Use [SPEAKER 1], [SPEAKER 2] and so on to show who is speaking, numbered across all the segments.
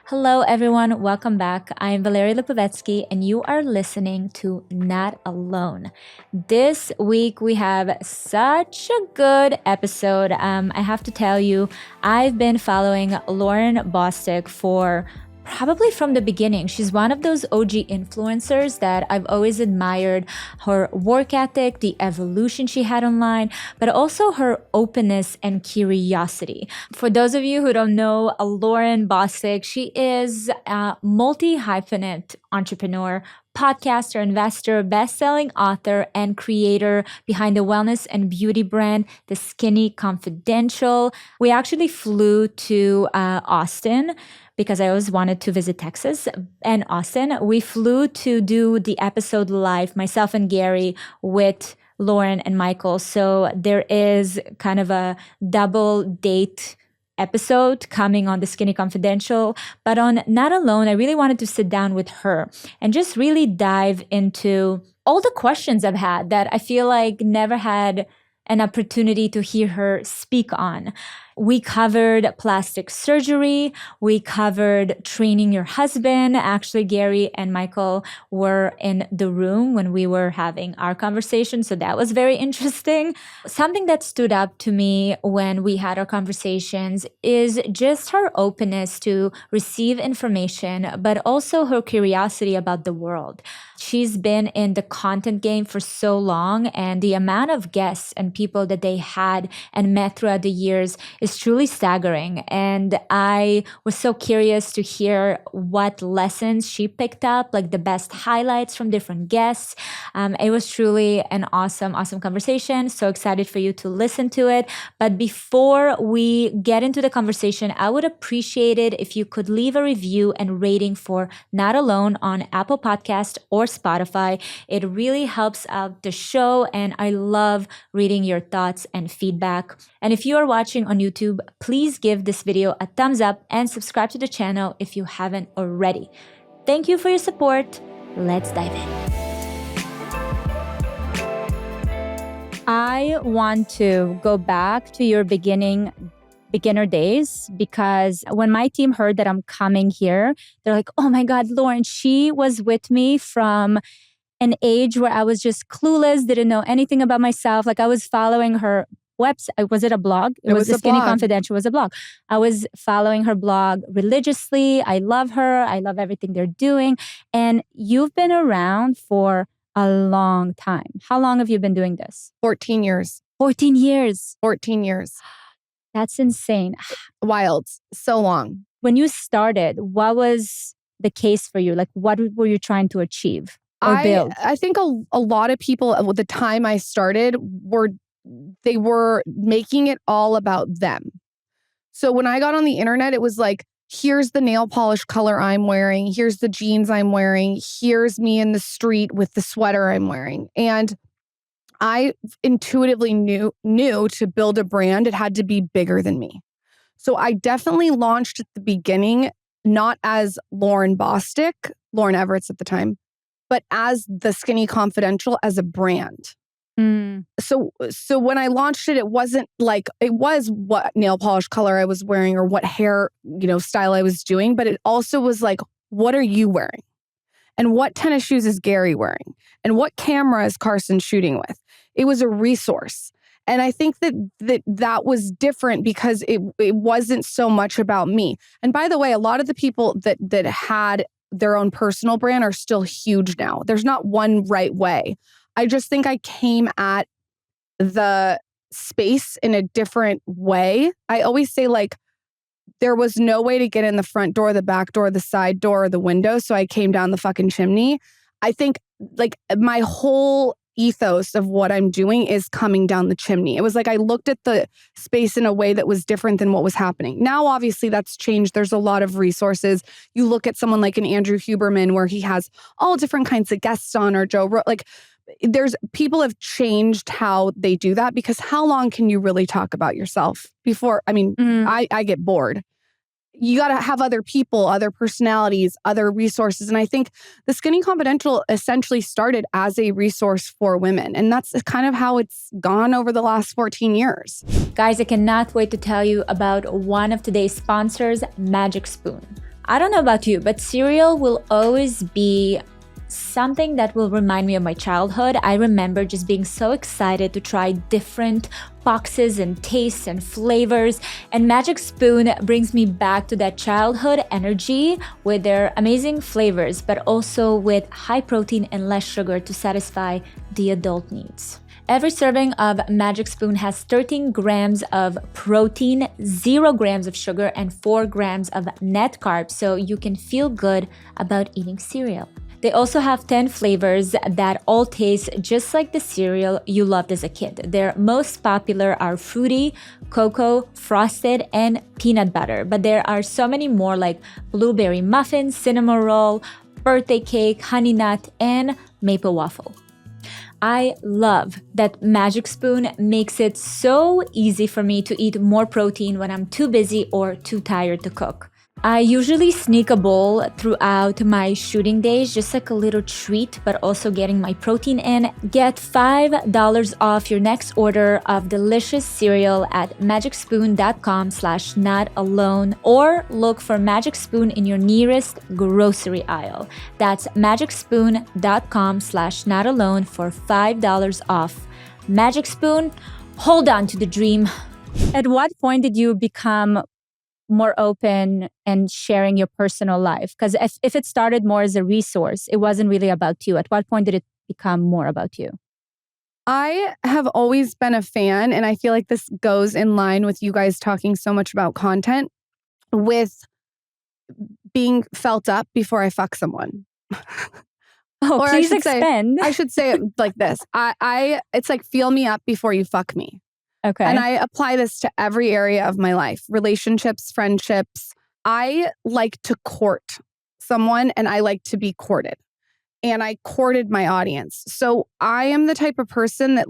[SPEAKER 1] Hello, everyone. Welcome back. I'm Valeria Lipovetsky, and you are listening to Not Alone. This week, we have such a good episode. I have to tell you, I've been following Lauryn Bosstick for probably from the beginning. She's one of those OG influencers that I've always admired her work ethic, the evolution she had online, but also her openness and curiosity. For those of you who don't know, Lauryn Bosstick, she is a multi-hyphenate entrepreneur, podcaster, investor, best-selling author, and creator behind the wellness and beauty brand, The Skinny Confidential. We actually flew to Austin because I always wanted to visit Texas and Austin. We flew to do the episode live, myself and Gary, with Lauryn and Michael. So there is kind of a double date episode coming on The Skinny Confidential. But on Not Alone, I really wanted to sit down with her and just really dive into all the questions I've had that I feel like never had an opportunity to hear her speak on. We covered plastic surgery. We covered training your husband. Actually, Gary and Michael were in the room when we were having our conversation. So that was very interesting. Something that stood up to me when we had our conversations is just her openness to receive information, but also her curiosity about the world. She's been in the content game for so long, and the amount of guests and people that they had and met throughout the years is truly staggering. And I was so curious to hear what lessons she picked up, like the best highlights from different guests. It was truly an awesome conversation. So excited for you to listen to it. But before we get into the conversation, I would appreciate it if you could leave a review and rating for Not Alone on Apple Podcast or Spotify. It really helps out the show, and I love reading your thoughts and feedback. And if you are watching on YouTube, please give this video a thumbs up and subscribe to the channel if you haven't already. Thank you for your support. Let's dive in. I want to go back to your beginner days, because when my team heard that I'm coming here, they're like, oh my God, Lauryn, she was with me from an age where I was just clueless, didn't know anything about myself. Like I was following her website. Was it a blog? It was The Skinny Confidential was a blog. I was following her blog religiously. I love her. I love everything they're doing. And you've been around for a long time. How long have you been doing this?
[SPEAKER 2] 14 years.
[SPEAKER 1] 14 years.
[SPEAKER 2] 14 years.
[SPEAKER 1] That's insane.
[SPEAKER 2] Wild. So long.
[SPEAKER 1] When you started, what was the case for you? Like, what were you trying to achieve or build?
[SPEAKER 2] I think a lot of people at the time I started were making it all about them. So when I got on the internet, it was like, here's the nail polish color I'm wearing. Here's the jeans I'm wearing. Here's me in the street with the sweater I'm wearing. And I intuitively knew to build a brand, it had to be bigger than me. So I definitely launched at the beginning, not as Lauryn Bosstick, Lauren Everett's at the time, but as The Skinny Confidential as a brand. So when I launched it, it wasn't like, it was what nail polish color I was wearing or what hair, style I was doing, but it also was like, what are you wearing? And what tennis shoes is Gary wearing? And what camera is Carson shooting with? It was a resource. And I think that was different because it wasn't so much about me. And by the way, a lot of the people that had their own personal brand are still huge now. There's not one right way. I just think I came at the space in a different way. I always say, like, there was no way to get in the front door, the back door, the side door, or the window. So I came down the fucking chimney. I think like my whole ethos of what I'm doing is coming down the chimney. It was like I looked at the space in a way that was different than what was happening. Now, obviously, that's changed. There's a lot of resources. You look at someone like an Andrew Huberman where he has all different kinds of guests on, or people have changed how they do that, because how long can you really talk about yourself before? I mean, I get bored. You got to have other people, other personalities, other resources. And I think The Skinny Confidential essentially started as a resource for women. And that's kind of how it's gone over the last 14 years.
[SPEAKER 1] Guys, I cannot wait to tell you about one of today's sponsors, Magic Spoon. I don't know about you, but cereal will always be something that will remind me of my childhood. I remember just being so excited to try different boxes and tastes and flavors. And Magic Spoon brings me back to that childhood energy with their amazing flavors, but also with high protein and less sugar to satisfy the adult needs. Every serving of Magic Spoon has 13 grams of protein, 0 grams of sugar, and 4 grams of net carbs, so you can feel good about eating cereal. They also have 10 flavors that all taste just like the cereal you loved as a kid. Their most popular are fruity, cocoa, frosted, and peanut butter, but there are so many more like blueberry muffin, cinnamon roll, birthday cake, honey nut, and maple waffle. I love that Magic Spoon makes it so easy for me to eat more protein when I'm too busy or too tired to cook. I usually sneak a bowl throughout my shooting days, just like a little treat, but also getting my protein in. Get $5 off your next order of delicious cereal at magicspoon.com/notalone or look for Magic Spoon in your nearest grocery aisle. That's magicspoon.com/notalone for $5 off. Magic Spoon, hold on to the dream.
[SPEAKER 3] At what point did you become more open and sharing your personal life? Because if it started more as a resource, it wasn't really about you. At what point did it become more about you?
[SPEAKER 2] I have always been a fan, and I feel like this goes in line with you guys talking so much about content, with being felt up before I fuck someone.
[SPEAKER 3] Oh,
[SPEAKER 2] Or
[SPEAKER 3] please expand.
[SPEAKER 2] I should say it like this. It's like feel me up before you fuck me.
[SPEAKER 3] Okay.
[SPEAKER 2] And I apply this to every area of my life, relationships, friendships. I like to court someone and I like to be courted. And I courted my audience. So I am the type of person that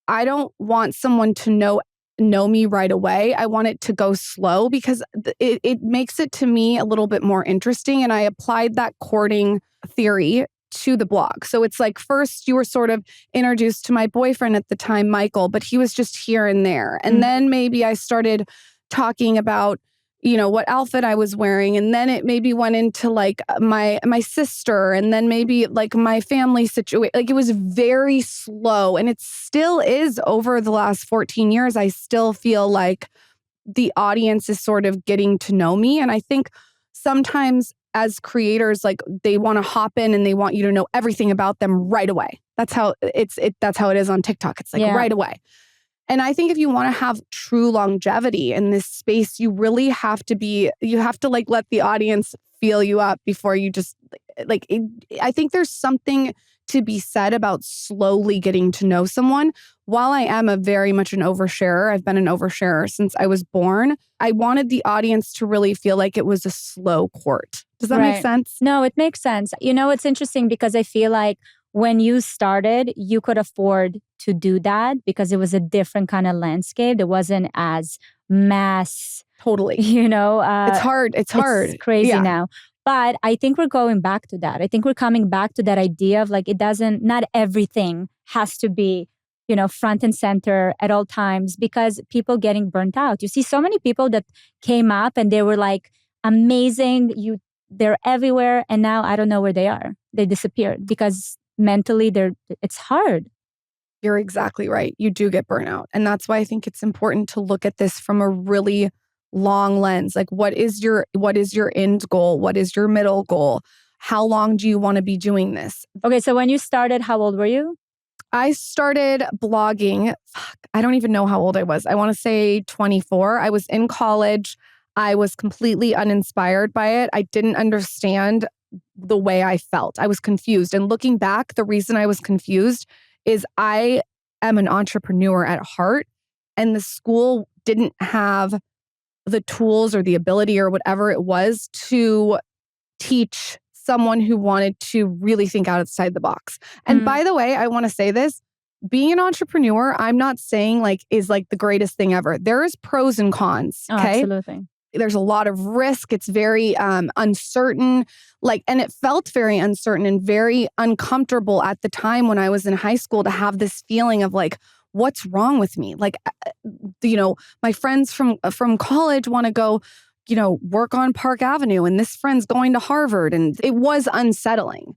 [SPEAKER 2] I don't want someone to know me right away. I want it to go slow because it makes it to me a little bit more interesting. And I applied that courting theory to the blog. So it's like first you were sort of introduced to my boyfriend at the time, Michael, but he was just here and there. And then maybe I started talking about, what outfit I was wearing. And then it maybe went into like my sister and then maybe like my family situation. Like it was very slow and it still is over the last 14 years. I still feel like the audience is sort of getting to know me. And I think sometimes as creators, like they want to hop in and they want you to know everything about them right away. That's how that's how it is on TikTok. It's like right away. And I think if you want to have true longevity in this space, you really have to like let the audience feel you up before you just I think there's something to be said about slowly getting to know someone. While I am very much an oversharer, I've been an oversharer since I was born. I wanted the audience to really feel like it was a slow court. Does that make sense?
[SPEAKER 3] No, it makes sense. It's interesting because I feel like when you started, you could afford to do that because it was a different kind of landscape. It wasn't as mass.
[SPEAKER 2] Totally. It's hard. It's hard.
[SPEAKER 3] It's crazy now. But I think we're going back to that. I think we're coming back to that idea of like, not everything has to be, front and center at all times because people getting burnt out. You see so many people that came up and they were like amazing. They're everywhere. And now I don't know where they are. They disappeared because mentally it's hard.
[SPEAKER 2] You're exactly right. You do get burnout. And that's why I think it's important to look at this from a really long lens. Like what is your end goal? What is your middle goal? How long do you want to be doing this?
[SPEAKER 3] Okay, so when you started, how old were you?
[SPEAKER 2] I started blogging. I don't even know how old I was. I want to say 24. I was in college. I was completely uninspired by it. I didn't understand the way I felt. I was confused. And looking back, the reason I was confused is I am an entrepreneur at heart, and the school didn't have the tools or the ability or whatever it was to teach someone who wanted to really think outside the box. And by the way, I want to say this, being an entrepreneur, I'm not saying is the greatest thing ever. There is pros and cons. Okay.
[SPEAKER 3] Oh, absolutely.
[SPEAKER 2] There's a lot of risk. It's very uncertain. And it felt very uncertain and very uncomfortable at the time when I was in high school to have this feeling of what's wrong with me? My friends from college want to go, work on Park Avenue and this friend's going to Harvard. And it was unsettling.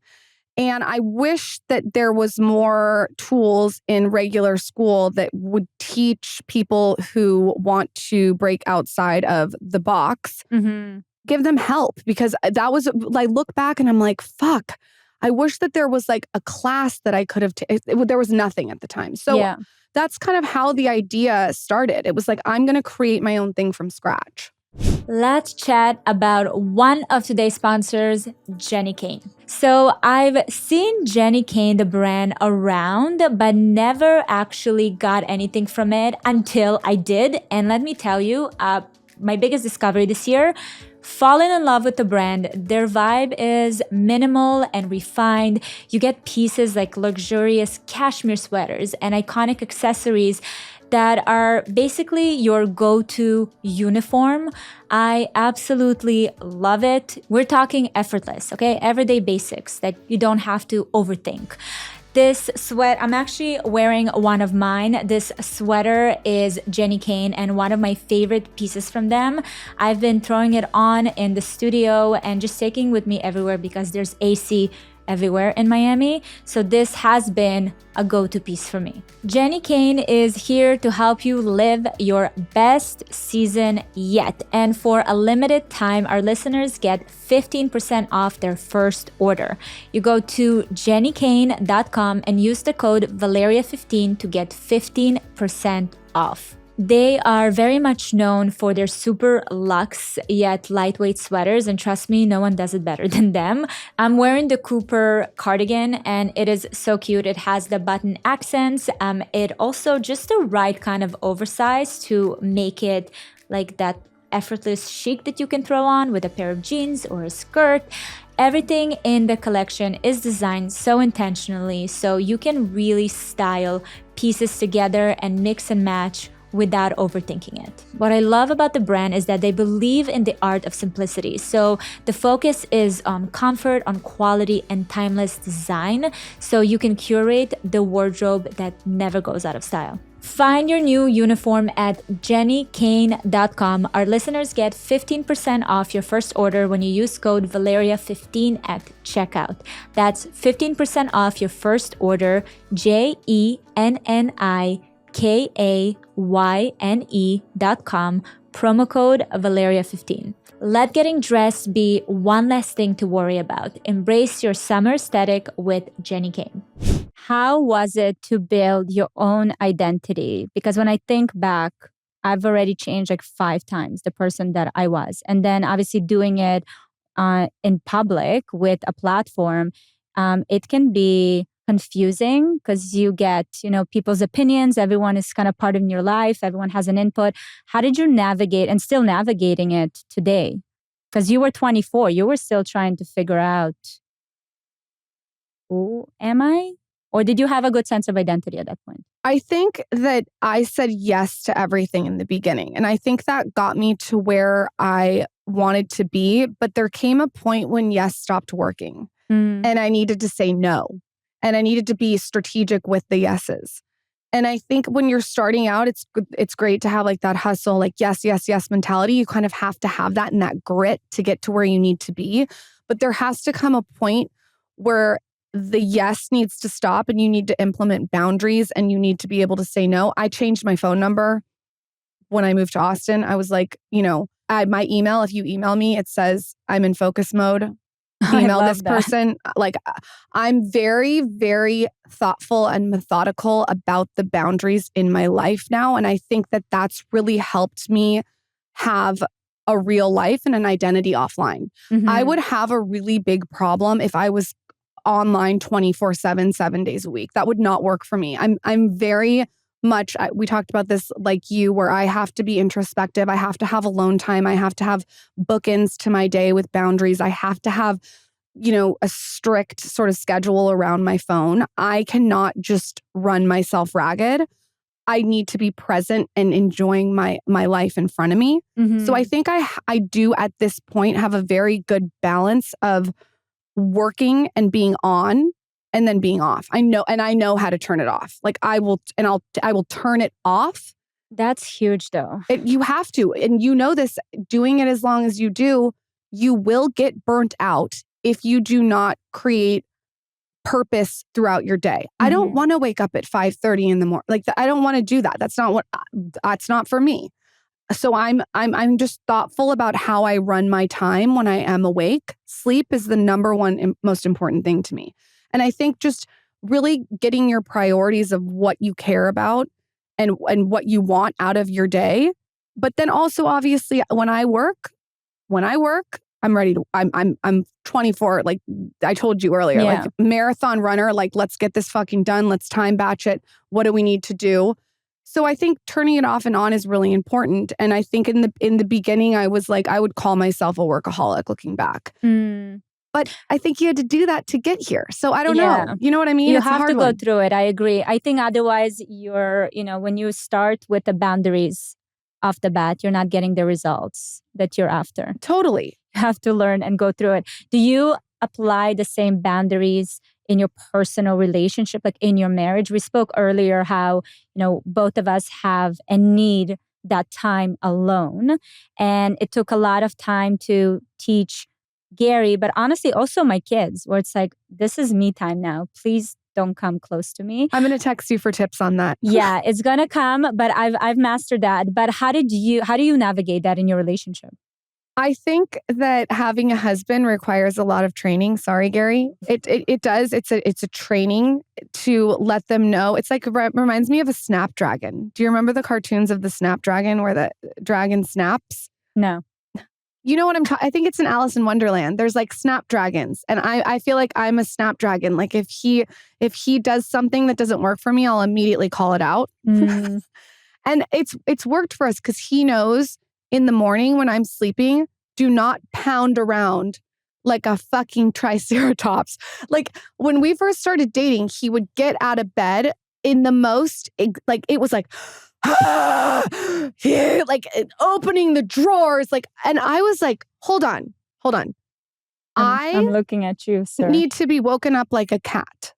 [SPEAKER 2] And I wish that there was more tools in regular school that would teach people who want to break outside of the box, give them help. Because that was, I look back and I'm like, fuck, I wish that there was like a class that I could have, there was nothing at the time. So that's kind of how the idea started. It was like, I'm going to create my own thing from scratch.
[SPEAKER 1] Let's chat about one of today's sponsors, Jenni Kayne. So I've seen Jenni Kayne, the brand, around, but never actually got anything from it until I did. And let me tell you, my biggest discovery this year, falling in love with the brand. Their vibe is minimal and refined. You get pieces like luxurious cashmere sweaters and iconic accessories that are basically your go-to uniform. I absolutely love it. We're talking effortless, okay? Everyday basics that you don't have to overthink. This sweat, I'm actually wearing one of mine. This sweater is Jenni Kayne and one of my favorite pieces from them. I've been throwing it on in the studio and just taking with me everywhere because there's AC everywhere in Miami. So this has been a go-to piece for me. Jenni Kayne is here to help you live your best season yet. And for a limited time, our listeners get 15% off their first order. You go to jennikayne.com and use the code Valeria15 to get 15% off. They are very much known for their super luxe yet lightweight sweaters, and trust me, no one does it better than them. I'm wearing the Cooper cardigan and it is so cute. It has the button accents. It also just the right kind of oversize to make it like that effortless chic that you can throw on with a pair of jeans or a skirt. Everything in the collection is designed so intentionally so you can really style pieces together and mix and match without overthinking it. What I love about the brand is that they believe in the art of simplicity. So the focus is on comfort, on quality, and timeless design. So you can curate the wardrobe that never goes out of style. Find your new uniform at jennikayne.com. Our listeners get 15% off your first order when you use code Valeria15 at checkout. That's 15% off your first order, JENNIKAYNE.com, promo code Valeria15. Let getting dressed be one less thing to worry about. Embrace your summer aesthetic with Jenni Kayne.
[SPEAKER 3] How was it to build your own identity? Because when I think back, I've already changed like 5 times the person that I was. And then obviously doing it in public with a platform, it can be confusing because you get, people's opinions. Everyone is kind of part of your life. Everyone has an input. How did you navigate and still navigating it today? Because you were 24, you were still trying to figure out, who am I? Or did you have a good sense of identity at that point?
[SPEAKER 2] I think that I said yes to everything in the beginning. And I think that got me to where I wanted to be. But there came a point when yes stopped working. And I needed to say no. And I needed to be strategic with the yeses. And I think when you're starting out, it's great to have like that hustle, like yes, yes, yes mentality. You kind of have to have that and that grit to get to where you need to be. But there has to come a point where the yes needs to stop and you need to implement boundaries and you need to be able to say no. I changed my phone number when I moved to Austin. I was like, my email, if you email me, it says I'm in focus mode. Email this person. Like, I'm very, very thoughtful and methodical about the boundaries in my life now. And I think that that's really helped me have a real life and an identity offline. I would have a really big problem if I was online 24/7, 7 days a week. That would not work for me. I'm very much, we talked about this like you, where I have to be introspective. I have to have alone time. I have to have bookends to my day with boundaries. I have to have, a strict sort of schedule around my phone. I cannot just run myself ragged. I need to be present and enjoying my life in front of me. So I think I do at this point have a very good balance of working and being on and then being off. I know how to turn it off. Like I will turn it off
[SPEAKER 3] That's huge though.
[SPEAKER 2] You have to. And you know this, doing it as long as you do, you will get burnt out if you do not create purpose throughout your day. I don't want to wake up at 5:30 in the morning. Like I don't want to do that. That's not for me. So I'm just thoughtful about how I run my time when I am awake. Sleep is the number one most important thing to me. And I think just really getting your priorities of what you care about and what you want out of your day. But then also obviously when I work, I'm ready to, I'm 24, like I told you earlier, like marathon runner, like let's get this fucking done. Let's time batch it. What do we need to do? So I think turning it off and on is really important. And I think in the beginning, I was like, I would call myself a workaholic looking back. But I think you had to do that to get here. So I don't know. You know what I mean?
[SPEAKER 3] You have to go through it. I agree. I think otherwise when you start with the boundaries off the bat, you're not getting the results that you're after.
[SPEAKER 2] Totally.
[SPEAKER 3] You have to learn and go through it. Do you apply the same boundaries in your personal relationship, like in your marriage? We spoke earlier how, both of us have and need that time alone. And it took a lot of time to teach Gary, but honestly, also my kids, where it's like, this is me time now. Please don't come close to me.
[SPEAKER 2] I'm going to text you for tips on that.
[SPEAKER 3] Yeah, it's going to come, but I've mastered that. But how do you navigate that in your relationship?
[SPEAKER 2] I think that having a husband requires a lot of training. Sorry, Gary. It does. It's a training to let them know. It's like, it reminds me of a snapdragon. Do you remember the cartoons of the snapdragon where the dragon snaps?
[SPEAKER 3] No.
[SPEAKER 2] You know what I'm talking? I think it's in Alice in Wonderland. There's like snapdragons. And I feel like I'm a snapdragon. Like if he does something that doesn't work for me, I'll immediately call it out. And it's worked for us because he knows in the morning when I'm sleeping, do not pound around like a fucking triceratops. Like when we first started dating, he would get out of bed in the most, like it was like, yeah, like opening the drawers, like, and I was like, hold on.
[SPEAKER 3] I'm looking at you, sir.
[SPEAKER 2] Need to be woken up like a cat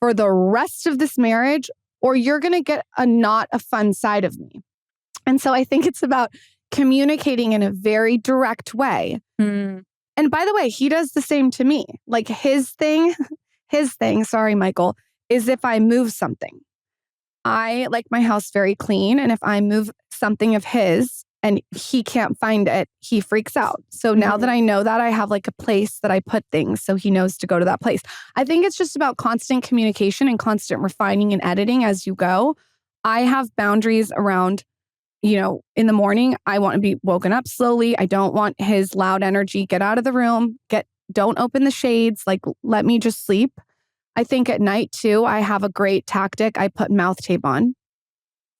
[SPEAKER 2] for the rest of this marriage, or you're going to get not a fun side of me. And so I think it's about communicating in a very direct way. And by the way, he does the same to me. Like his thing, sorry, Michael, is if I move something. I like my house very clean. And if I move something of his and he can't find it, he freaks out. So now that I know that, I have like a place that I put things so he knows to go to that place. I think it's just about constant communication and constant refining and editing as you go. I have boundaries around, in the morning, I want to be woken up slowly. I don't want his loud energy. Get out of the room. Don't open the shades. Like, let me just sleep. I think at night too, I have a great tactic. I put mouth tape on.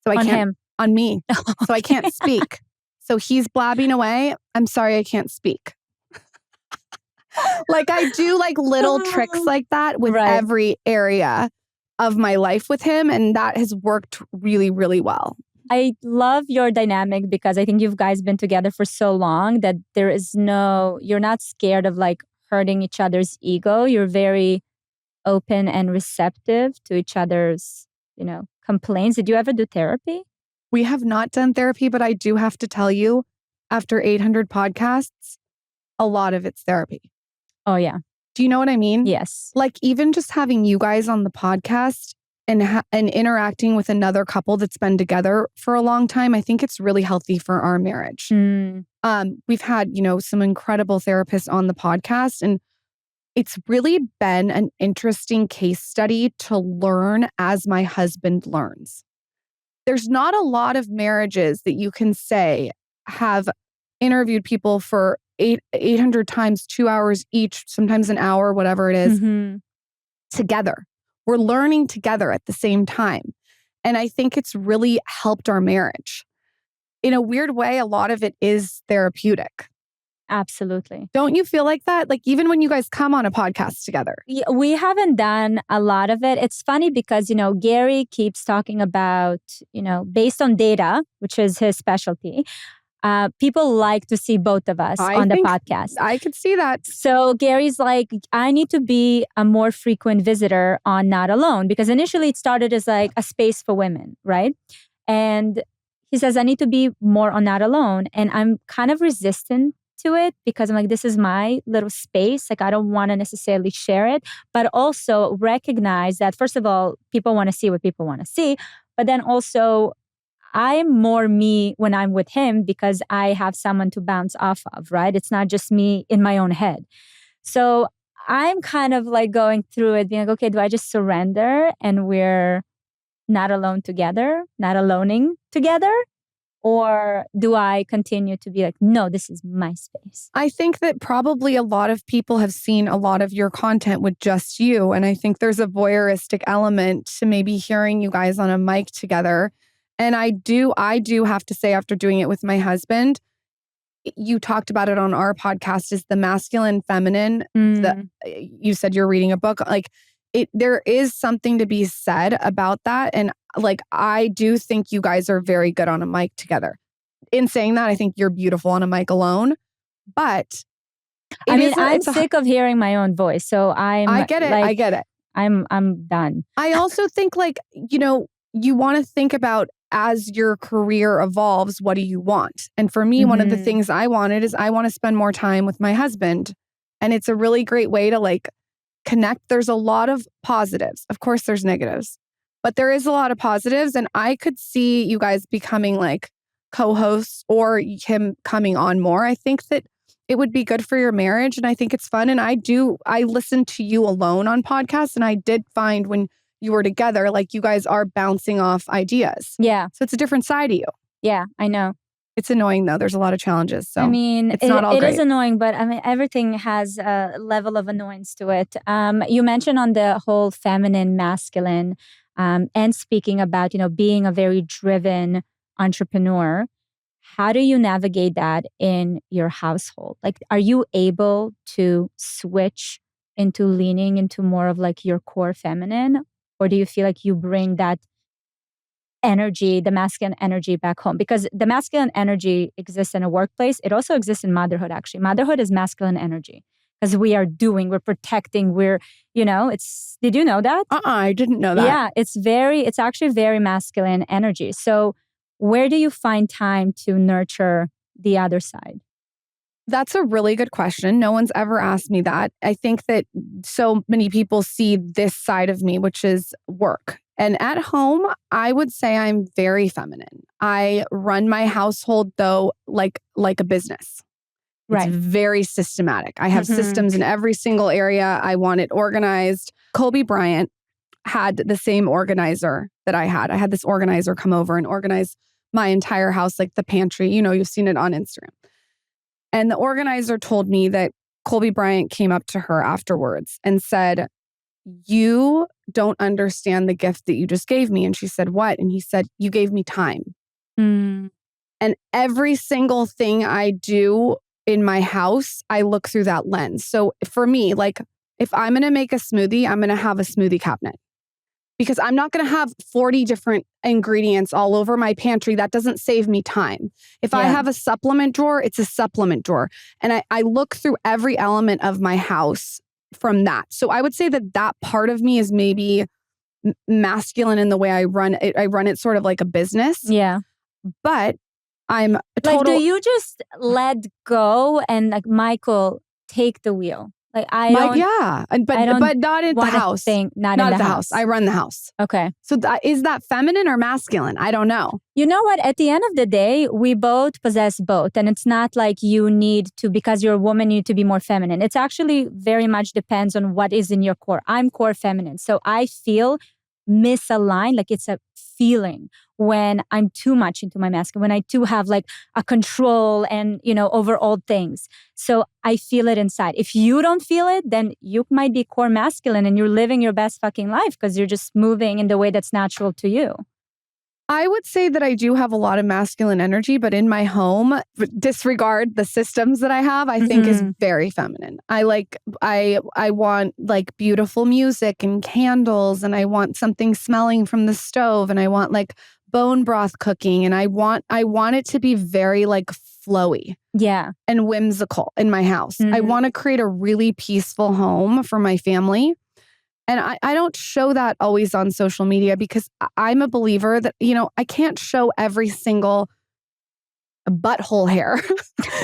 [SPEAKER 2] So I can't,
[SPEAKER 3] him.
[SPEAKER 2] On me. So I can't speak. So he's blabbing away. I'm sorry, I can't speak. Like I do like little tricks like that with every area of my life with him. And that has worked really, really well.
[SPEAKER 3] I love your dynamic because I think you guys been together for so long that you're not scared of like hurting each other's ego. You're very open and receptive to each other's, complaints. Did you ever do therapy?
[SPEAKER 2] We have not done therapy, but I do have to tell you, after 800 podcasts, a lot of it's therapy.
[SPEAKER 3] Oh, yeah.
[SPEAKER 2] Do you know what I mean?
[SPEAKER 3] Yes.
[SPEAKER 2] Like even just having you guys on the podcast and interacting with another couple that's been together for a long time, I think it's really healthy for our marriage. We've had, some incredible therapists on the podcast, and it's really been an interesting case study to learn as my husband learns. There's not a lot of marriages that you can say have interviewed people for 800 times, 2 hours each, sometimes an hour, whatever it is, together. We're learning together at the same time. And I think it's really helped our marriage. In a weird way, a lot of it is therapeutic.
[SPEAKER 3] Absolutely.
[SPEAKER 2] Don't you feel like that? Like even when you guys come on a podcast together?
[SPEAKER 3] Yeah, we haven't done a lot of it. It's funny because, Gary keeps talking about, based on data, which is his specialty, people like to see both of us on the podcast.
[SPEAKER 2] I could see that.
[SPEAKER 3] So Gary's like, I need to be a more frequent visitor on Not Alone, because initially it started as like a space for women, right? And he says, I need to be more on Not Alone. And I'm kind of resistant to it because I'm like, this is my little space. Like, I don't want to necessarily share it, but also recognize that, first of all, people want to see what people want to see. But then also, I'm more me when I'm with him because I have someone to bounce off of, right? It's not just me in my own head. So I'm kind of like going through it, being like, okay, do I just surrender and we're not alone together, not aloning together? Or do I continue to be like, no, this is my space?
[SPEAKER 2] I think that probably a lot of people have seen a lot of your content with just you. And I think there's a voyeuristic element to maybe hearing you guys on a mic together. And I do have to say, after doing it with my husband, you talked about it on our podcast, is the masculine, feminine. You said you're reading a book. Like, there is something to be said about that. And like, I do think you guys are very good on a mic together. In saying that, I think you're beautiful on a mic alone. But
[SPEAKER 3] I'm sick of hearing my own voice. So I get it.
[SPEAKER 2] Like, I get it.
[SPEAKER 3] I'm done.
[SPEAKER 2] I also think, like, you want to think about, as your career evolves, what do you want? And for me, one of the things I wanted is I want to spend more time with my husband. And it's a really great way to like connect. There's a lot of positives. Of course, there's negatives, but there is a lot of positives. And I could see you guys becoming like co-hosts or him coming on more. I think that it would be good for your marriage. And I think it's fun. And I listen to you alone on podcasts. And I did find when you were together, like, you guys are bouncing off ideas.
[SPEAKER 3] Yeah.
[SPEAKER 2] So it's a different side of you.
[SPEAKER 3] Yeah, I know.
[SPEAKER 2] It's annoying though. There's a lot of challenges. So
[SPEAKER 3] I mean,
[SPEAKER 2] it's not all great.
[SPEAKER 3] It is annoying, but I mean, everything has a level of annoyance to it. You mentioned on the whole feminine, masculine, and speaking about, being a very driven entrepreneur. How do you navigate that in your household? Like, are you able to switch into leaning into more of like your core feminine? Or do you feel like you bring that energy, the masculine energy, back home? Because the masculine energy exists in a workplace. It also exists in motherhood, actually. Motherhood is masculine energy because we're protecting, did you know that?
[SPEAKER 2] I didn't know that.
[SPEAKER 3] Yeah, it's actually very masculine energy. So where do you find time to nurture the other side?
[SPEAKER 2] That's a really good question. No one's ever asked me that. I think that so many people see this side of me, which is work. And at home, I would say I'm very feminine. I run my household, though, like a business. Right. It's very systematic. I have systems in every single area. I want it organized. Kobe Bryant had the same organizer that I had. I had this organizer come over and organize my entire house, like the pantry. You've seen it on Instagram. And the organizer told me that Kobe Bryant came up to her afterwards and said, "You don't understand the gift that you just gave me." And she said, "What?" And he said, "You gave me time." And every single thing I do in my house, I look through that lens. So for me, like, if I'm going to make a smoothie, I'm going to have a smoothie cabinet. Because I'm not going to have 40 different ingredients all over my pantry. That doesn't save me time. If I have a supplement drawer, it's a supplement drawer. And I look through every element of my house from that. So I would say that part of me is maybe masculine in the way I run it. I run it sort of like a business.
[SPEAKER 3] Yeah.
[SPEAKER 2] But I'm
[SPEAKER 3] like, do you just let go and like, Michael, take the wheel? Like, but not in the house. Not in the house. I run the house.
[SPEAKER 1] Okay.
[SPEAKER 2] So is that feminine or masculine? I don't know.
[SPEAKER 3] You know what? At the end of the day, we both possess both. And it's not like you need to, because you're a woman, you need to be more feminine. It's actually very much depends on what is in your core. I'm core feminine. So I feel misaligned. Like, it's a feeling when I'm too much into my masculine, when I do have like a control and, over all things. So I feel it inside. If you don't feel it, then you might be core masculine and you're living your best fucking life because you're just moving in the way that's natural to you.
[SPEAKER 2] I would say that I do have a lot of masculine energy, but in my home, disregard the systems that I have, I think is very feminine. I want like beautiful music and candles, and I want something smelling from the stove, and I want like bone broth cooking, and I want it to be very like flowy.
[SPEAKER 3] Yeah.
[SPEAKER 2] And whimsical in my house. I want to create a really peaceful home for my family. And I don't show that always on social media because I'm a believer that, I can't show every single butthole hair.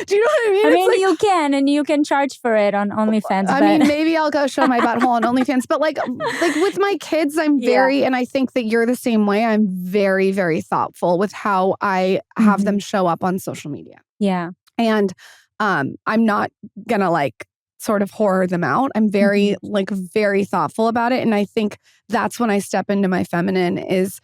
[SPEAKER 2] Do you know what I mean?
[SPEAKER 3] I mean, you can, and you can charge for it on OnlyFans.
[SPEAKER 2] I mean, maybe I'll go show my butthole on OnlyFans, but like with my kids, I'm very, and I think that you're the same way. I'm very, very thoughtful with how I have them show up on social media.
[SPEAKER 3] Yeah.
[SPEAKER 2] And I'm not gonna like sort of horror them out. I'm very very thoughtful about it. And I think that's when I step into my feminine is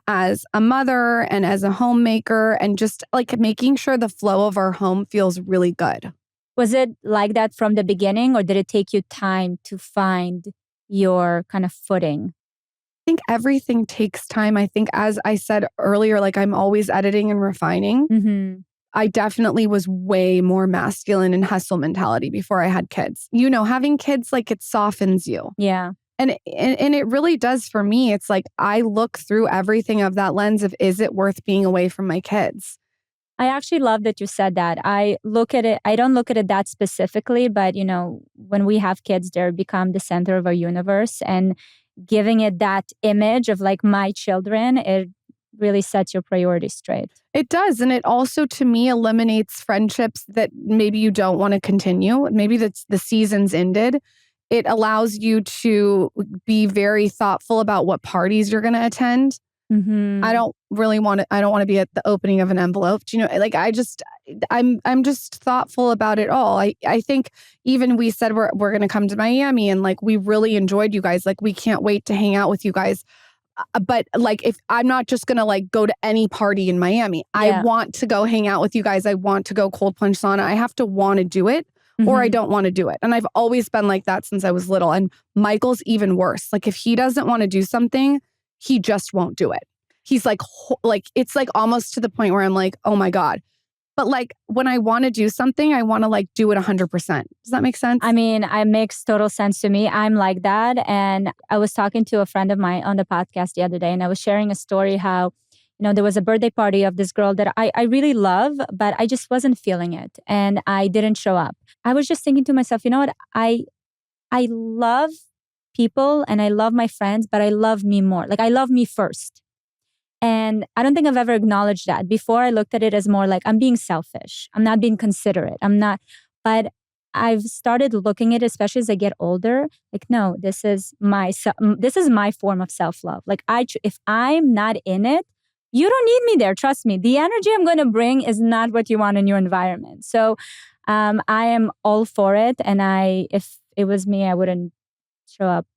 [SPEAKER 2] as a mother and as a homemaker and just like making sure the flow of our home feels really good.
[SPEAKER 3] Was it like that from the beginning, or did it take you time to find your kind of footing?
[SPEAKER 2] I think everything takes time. I think, as I said earlier, like I'm always editing and refining. I definitely was way more masculine and hustle mentality before I had kids. Having kids, like it softens you.
[SPEAKER 3] Yeah.
[SPEAKER 2] And it really does for me. It's like I look through everything of that lens of, is it worth being away from my kids?
[SPEAKER 3] I actually love that you said that. I look at it, I don't look at it that specifically, but when we have kids, they become the center of our universe, and giving it that image of like my children, it really sets your priorities straight.
[SPEAKER 2] It does. And it also, to me, eliminates friendships that maybe you don't want to continue. Maybe that's the season's ended. It allows you to be very thoughtful about what parties you're going to attend. I don't want to be at the opening of an envelope. Like I'm just thoughtful about it all. I think even we said we're going to come to Miami, and like we really enjoyed you guys. Like we can't wait to hang out with you guys. But like, if I'm not just going to like go to any party in Miami, I want to go hang out with you guys. I want to go cold plunge sauna. I have to want to do it, or I don't want to do it. And I've always been like that since I was little. And Michael's even worse. Like if he doesn't want to do something, he just won't do it. He's like it's like almost to the point where I'm like, oh my God. But like when I want to do something, I want to like do it 100%. Does that make sense?
[SPEAKER 3] I mean, it makes total sense to me. I'm like that. And I was talking to a friend of mine on the podcast the other day, and I was sharing a story how, there was a birthday party of this girl that I really love, but I just wasn't feeling it. And I didn't show up. I was just thinking to myself, you know what? I love people and I love my friends, but I love me more. Like I love me first. And I don't think I've ever acknowledged that. Before, I looked at it as more like I'm being selfish. I'm not being considerate. But I've started looking at it, especially as I get older, like, no, this is my form of self-love. Like if I'm not in it, you don't need me there. Trust me. The energy I'm going to bring is not what you want in your environment. So I am all for it. And if it was me, I wouldn't show up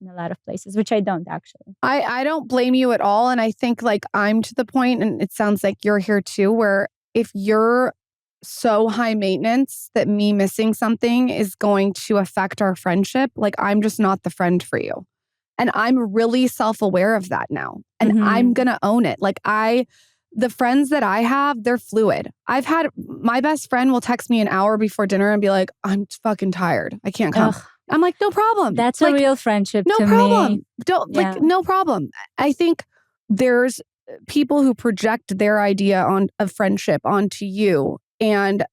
[SPEAKER 3] in a lot of places, which I don't actually.
[SPEAKER 2] I don't blame you at all. And I think like I'm to the point, and it sounds like you're here too, where if you're so high maintenance that me missing something is going to affect our friendship, like I'm just not the friend for you. And I'm really self-aware of that now. And I'm going to own it. Like the friends that I have, they're fluid. I've had my best friend will text me an hour before dinner and be like, I'm fucking tired. I can't come.
[SPEAKER 3] Ugh.
[SPEAKER 2] I'm like, no problem.
[SPEAKER 3] That's
[SPEAKER 2] like,
[SPEAKER 3] a real friendship
[SPEAKER 2] no
[SPEAKER 3] to
[SPEAKER 2] problem.
[SPEAKER 3] me.
[SPEAKER 2] No problem. I think there's people who project their idea of friendship onto you. And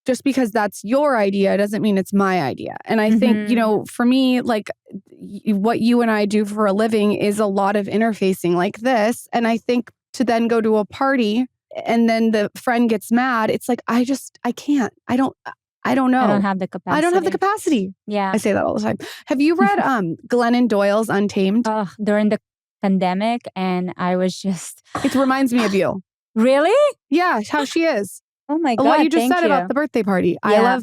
[SPEAKER 2] just because that's your idea doesn't mean it's my idea. And I think, for me, like what you and I do for a living is a lot of interfacing like this. And I think to then go to a party and then the friend gets mad, it's like, I can't. I don't know.
[SPEAKER 3] I don't have the capacity.
[SPEAKER 2] I don't have the capacity.
[SPEAKER 3] Yeah.
[SPEAKER 2] I say that all the time. Have you read Glennon Doyle's Untamed?
[SPEAKER 3] During the pandemic, and I was just...
[SPEAKER 2] It reminds me of you.
[SPEAKER 3] Really?
[SPEAKER 2] Yeah, how she is.
[SPEAKER 3] Oh my God,
[SPEAKER 2] what you just said about the birthday party.
[SPEAKER 3] Yeah.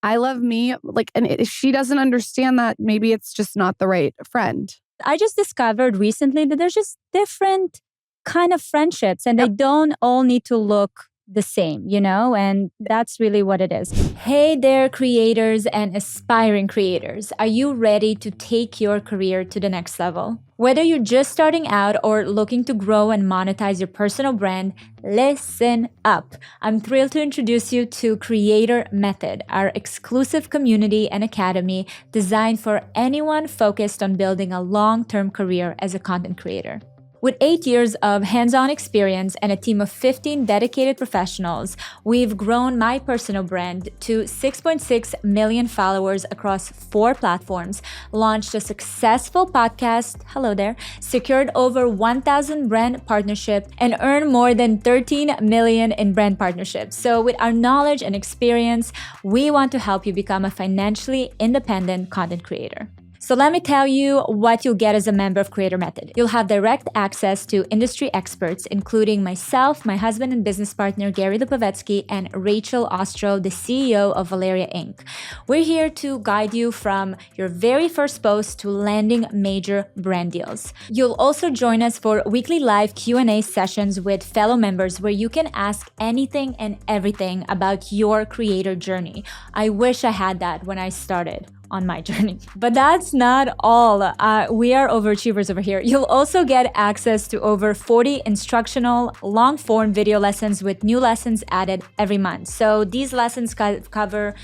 [SPEAKER 2] I love me. Like, and if she doesn't understand that, maybe it's just not the right friend.
[SPEAKER 3] I just discovered recently that there's just different kind of friendships, and they don't all need to look the same, and that's really what it is. Hey there, creators and aspiring creators. Are you ready to take your career to the next level? Whether you're just starting out or looking to grow and monetize your personal brand, listen up. I'm thrilled to introduce you to Creator Method, our exclusive community and academy designed for anyone focused on building a long-term career as a content creator.
[SPEAKER 1] With 8 years of hands-on experience and a team of 15 dedicated professionals, we've grown my personal brand to 6.6 million followers across 4 platforms, launched a successful podcast, hello there, secured over 1,000 brand partnerships, and earned more than 13 million in brand partnerships. So with our knowledge and experience, we want to help you become a financially independent content creator. So let me tell you what you'll get as a member of Creator Method. You'll have direct access to industry experts, including myself, my husband and business partner, Gary Lipovetsky, and Rachel Ostro, the CEO of Valeria Inc. We're here to guide you from your very first post to landing major brand deals. You'll also join us for weekly live Q&A sessions with fellow members where you can ask anything and everything about your creator journey. I wish I had that when I started on my journey. But that's not all. We are overachievers over here. You'll also get access to over 40 instructional long-form video lessons with new lessons added every month. So these lessons cover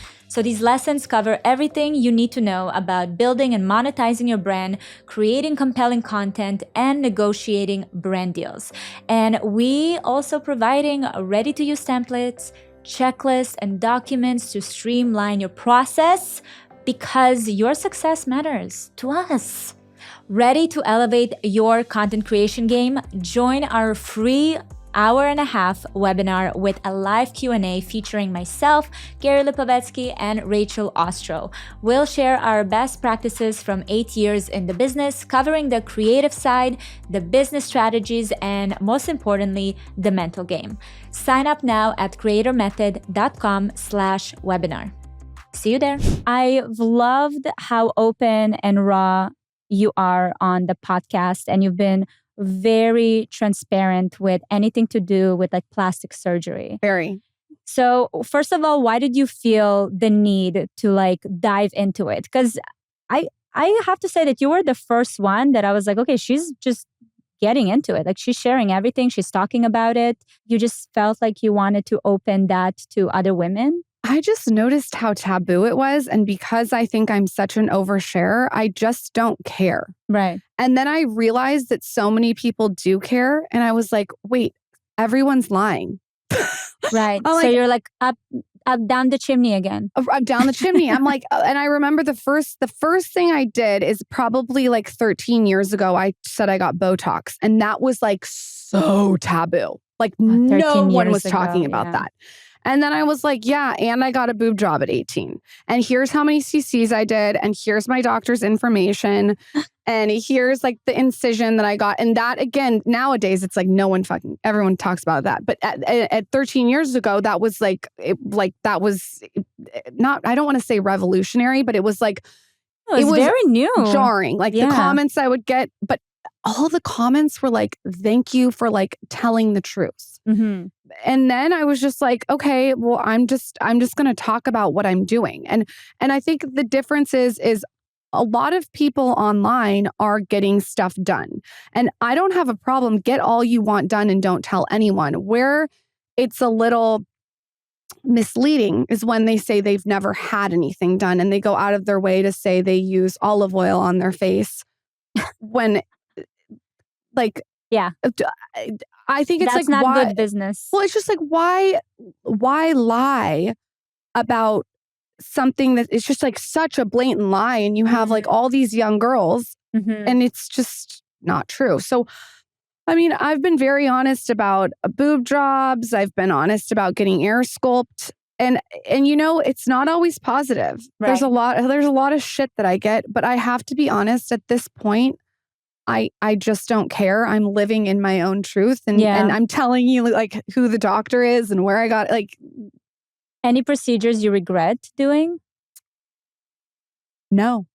[SPEAKER 1] everything you need to know about building and monetizing your brand, creating compelling content, and negotiating brand deals. And we also providing ready-to-use templates, checklists, and documents to streamline your process, because your success matters to us. Ready to elevate your content creation game? Join our free hour-and-a-half webinar with a live Q&A featuring myself, Gary Lipovetsky, and Rachel Ostro. We'll share our best practices from 8 years in the business, covering the creative side, the business strategies, and most importantly, the mental game. Sign up now at creatormethod.com/webinar. See you there.
[SPEAKER 3] I've loved how open and raw you are on the podcast, and you've been very transparent with anything to do with like plastic surgery.
[SPEAKER 2] Very.
[SPEAKER 3] So first of all, why did you feel the need to like dive into it? Because I have to say that you were the first one that I was like, okay, she's just getting into it. Like she's sharing everything. She's talking about it. You just felt like you wanted to open that to other women.
[SPEAKER 2] I just noticed how taboo it was. And because I think I'm such an oversharer, I just don't care.
[SPEAKER 3] Right.
[SPEAKER 2] And then I realized that so many people do care. And I was like, wait, everyone's lying.
[SPEAKER 3] Right. So
[SPEAKER 2] like,
[SPEAKER 3] you're like up down the chimney again.
[SPEAKER 2] I'm down the chimney. I'm like, and I remember the first thing I did is probably like 13 years ago, I said I got Botox. And that was like so taboo. Like no one was talking about that. And then I was like, yeah, and I got a boob job at 18. And here's how many CCs I did. And here's my doctor's information. And here's like the incision that I got. And that, again, nowadays, it's like everyone talks about that. But at 13 years ago, that was that was not, I don't want to say revolutionary, but it was like,
[SPEAKER 3] it was very new.
[SPEAKER 2] Jarring. Like the comments I would get, but all the comments were like, thank you for like telling the truth.
[SPEAKER 3] Mm-hmm.
[SPEAKER 2] And then I was just like, okay, well, I'm just going to talk about what I'm doing. And I think the difference is a lot of people online are getting stuff done. And I don't have a problem. Get all you want done and don't tell anyone. Where it's a little misleading is when they say they've never had anything done and they go out of their way to say they use olive oil on their face when like,
[SPEAKER 3] yeah,
[SPEAKER 2] I think it's
[SPEAKER 3] that's
[SPEAKER 2] like,
[SPEAKER 3] not
[SPEAKER 2] why,
[SPEAKER 3] good business.
[SPEAKER 2] Well, it's just like, why lie about something that is just like such a blatant lie, and you have like all these young girls, and it's just not true. So, I mean, I've been very honest about boob jobs. I've been honest about getting air sculpt, and you know, it's not always positive. Right. There's a lot of shit that I get, but I have to be honest at this point. I just don't care. I'm living in my own truth. And I'm telling you like who the doctor is and where I got like.
[SPEAKER 3] Any procedures you regret doing?
[SPEAKER 2] No.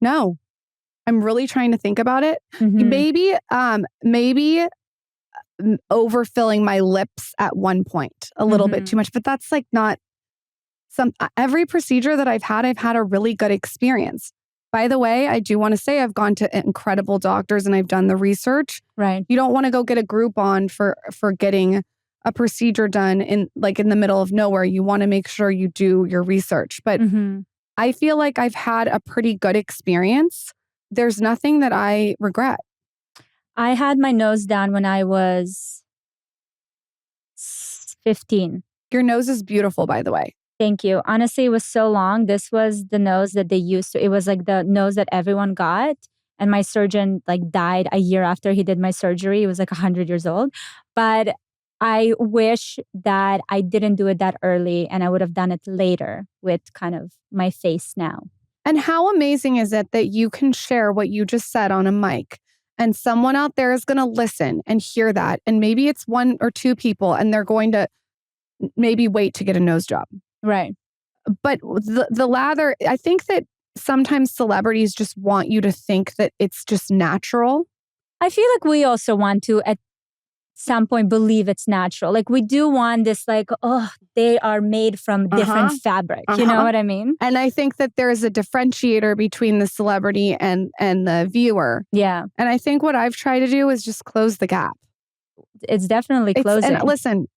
[SPEAKER 2] I'm really trying to think about it.
[SPEAKER 3] Mm-hmm.
[SPEAKER 2] Maybe overfilling my lips at one point a little bit too much, but that's like not every procedure that I've had a really good experience. By the way, I do want to say I've gone to incredible doctors and I've done the research.
[SPEAKER 3] Right.
[SPEAKER 2] You don't want to go get a Groupon for getting a procedure done in the middle of nowhere. You want to make sure you do your research. But I feel like I've had a pretty good experience. There's nothing that I regret.
[SPEAKER 3] I had my nose down when I was 15.
[SPEAKER 2] Your nose is beautiful, by the way.
[SPEAKER 3] Thank you. Honestly, it was so long. This was the nose that they used to. It was like the nose that everyone got. And my surgeon like died a year after he did my surgery. He was like 100 years old. But I wish that I didn't do it that early and I would have done it later with kind of my face now.
[SPEAKER 2] And how amazing is it that you can share what you just said on a mic and someone out there is going to listen and hear that. And maybe it's 1 or 2 people and they're going to maybe wait to get a nose job.
[SPEAKER 3] Right.
[SPEAKER 2] But the lather, I think that sometimes celebrities just want you to think that it's just natural.
[SPEAKER 3] I feel like we also want to at some point believe it's natural. Like we do want this like, oh, they are made from different fabric. You know what I mean?
[SPEAKER 2] And I think that there's a differentiator between the celebrity and the viewer.
[SPEAKER 3] Yeah.
[SPEAKER 2] And I think what I've tried to do is just close the gap.
[SPEAKER 3] It's definitely closing.
[SPEAKER 2] And listen,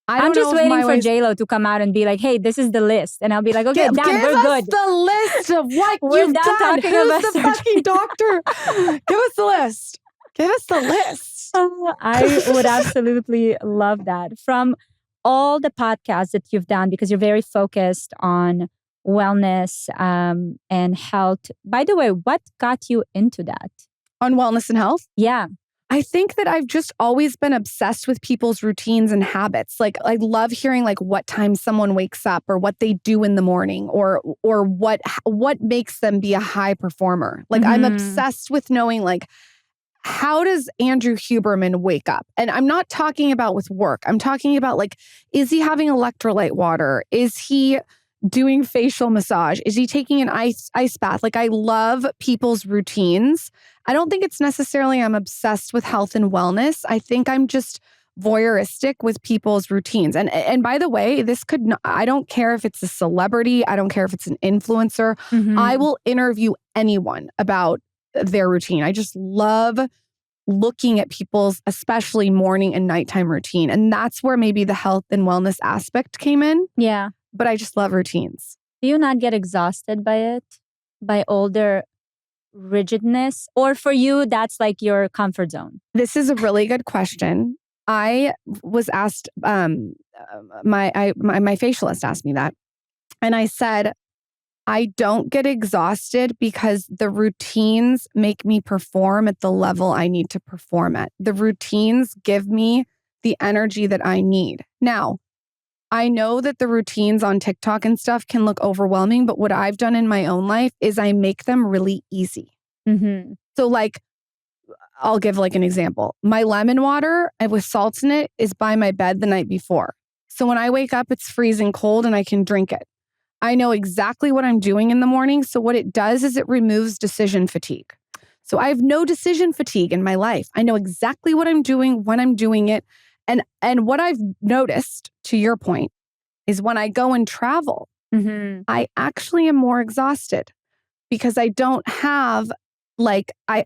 [SPEAKER 3] I'm just waiting for J-Lo to come out and be like, hey, this is the list. And I'll be like, okay, done, we're good.
[SPEAKER 2] Give us the list of what you've done.
[SPEAKER 3] Talking
[SPEAKER 2] Who's
[SPEAKER 3] about
[SPEAKER 2] the fucking doctor? Give us the list. Give us the list.
[SPEAKER 3] I would absolutely love that. From all the podcasts that you've done, because you're very focused on wellness and health. By the way, what got you into that?
[SPEAKER 2] On wellness and health?
[SPEAKER 3] Yeah.
[SPEAKER 2] I think that I've just always been obsessed with people's routines and habits. Like I love hearing like what time someone wakes up or what they do in the morning or what makes them be a high performer. Like I'm obsessed with knowing like how does Andrew Huberman wake up? And I'm not talking about with work. I'm talking about like, is he having electrolyte water? Is he doing facial massage? Is he taking an ice bath? Like I love people's routines. I don't think it's necessarily I'm obsessed with health and wellness. I think I'm just voyeuristic with people's routines. And by the way, this could not, I don't care if it's a celebrity. I don't care if it's an influencer. I will interview anyone about their routine. I just love looking at people's, especially morning and nighttime routine. And that's where maybe the health and wellness aspect came in.
[SPEAKER 3] Yeah.
[SPEAKER 2] But I just love routines.
[SPEAKER 3] Do you not get exhausted by it? By all their rigidness? Or for you, that's like your comfort zone?
[SPEAKER 2] This is a really good question. I was asked, my facialist asked me that. And I said, I don't get exhausted because the routines make me perform at the level I need to perform at. The routines give me the energy that I need. Now, I know that the routines on TikTok and stuff can look overwhelming, but what I've done in my own life is I make them really easy. So like, I'll give like an example. My lemon water with salt in it is by my bed the night before. So when I wake up, it's freezing cold and I can drink it. I know exactly what I'm doing in the morning. So what it does is it removes decision fatigue. So I have no decision fatigue in my life. I know exactly what I'm doing, when I'm doing it. And what I've noticed, to your point, is when I go and travel, I actually am more exhausted because I don't have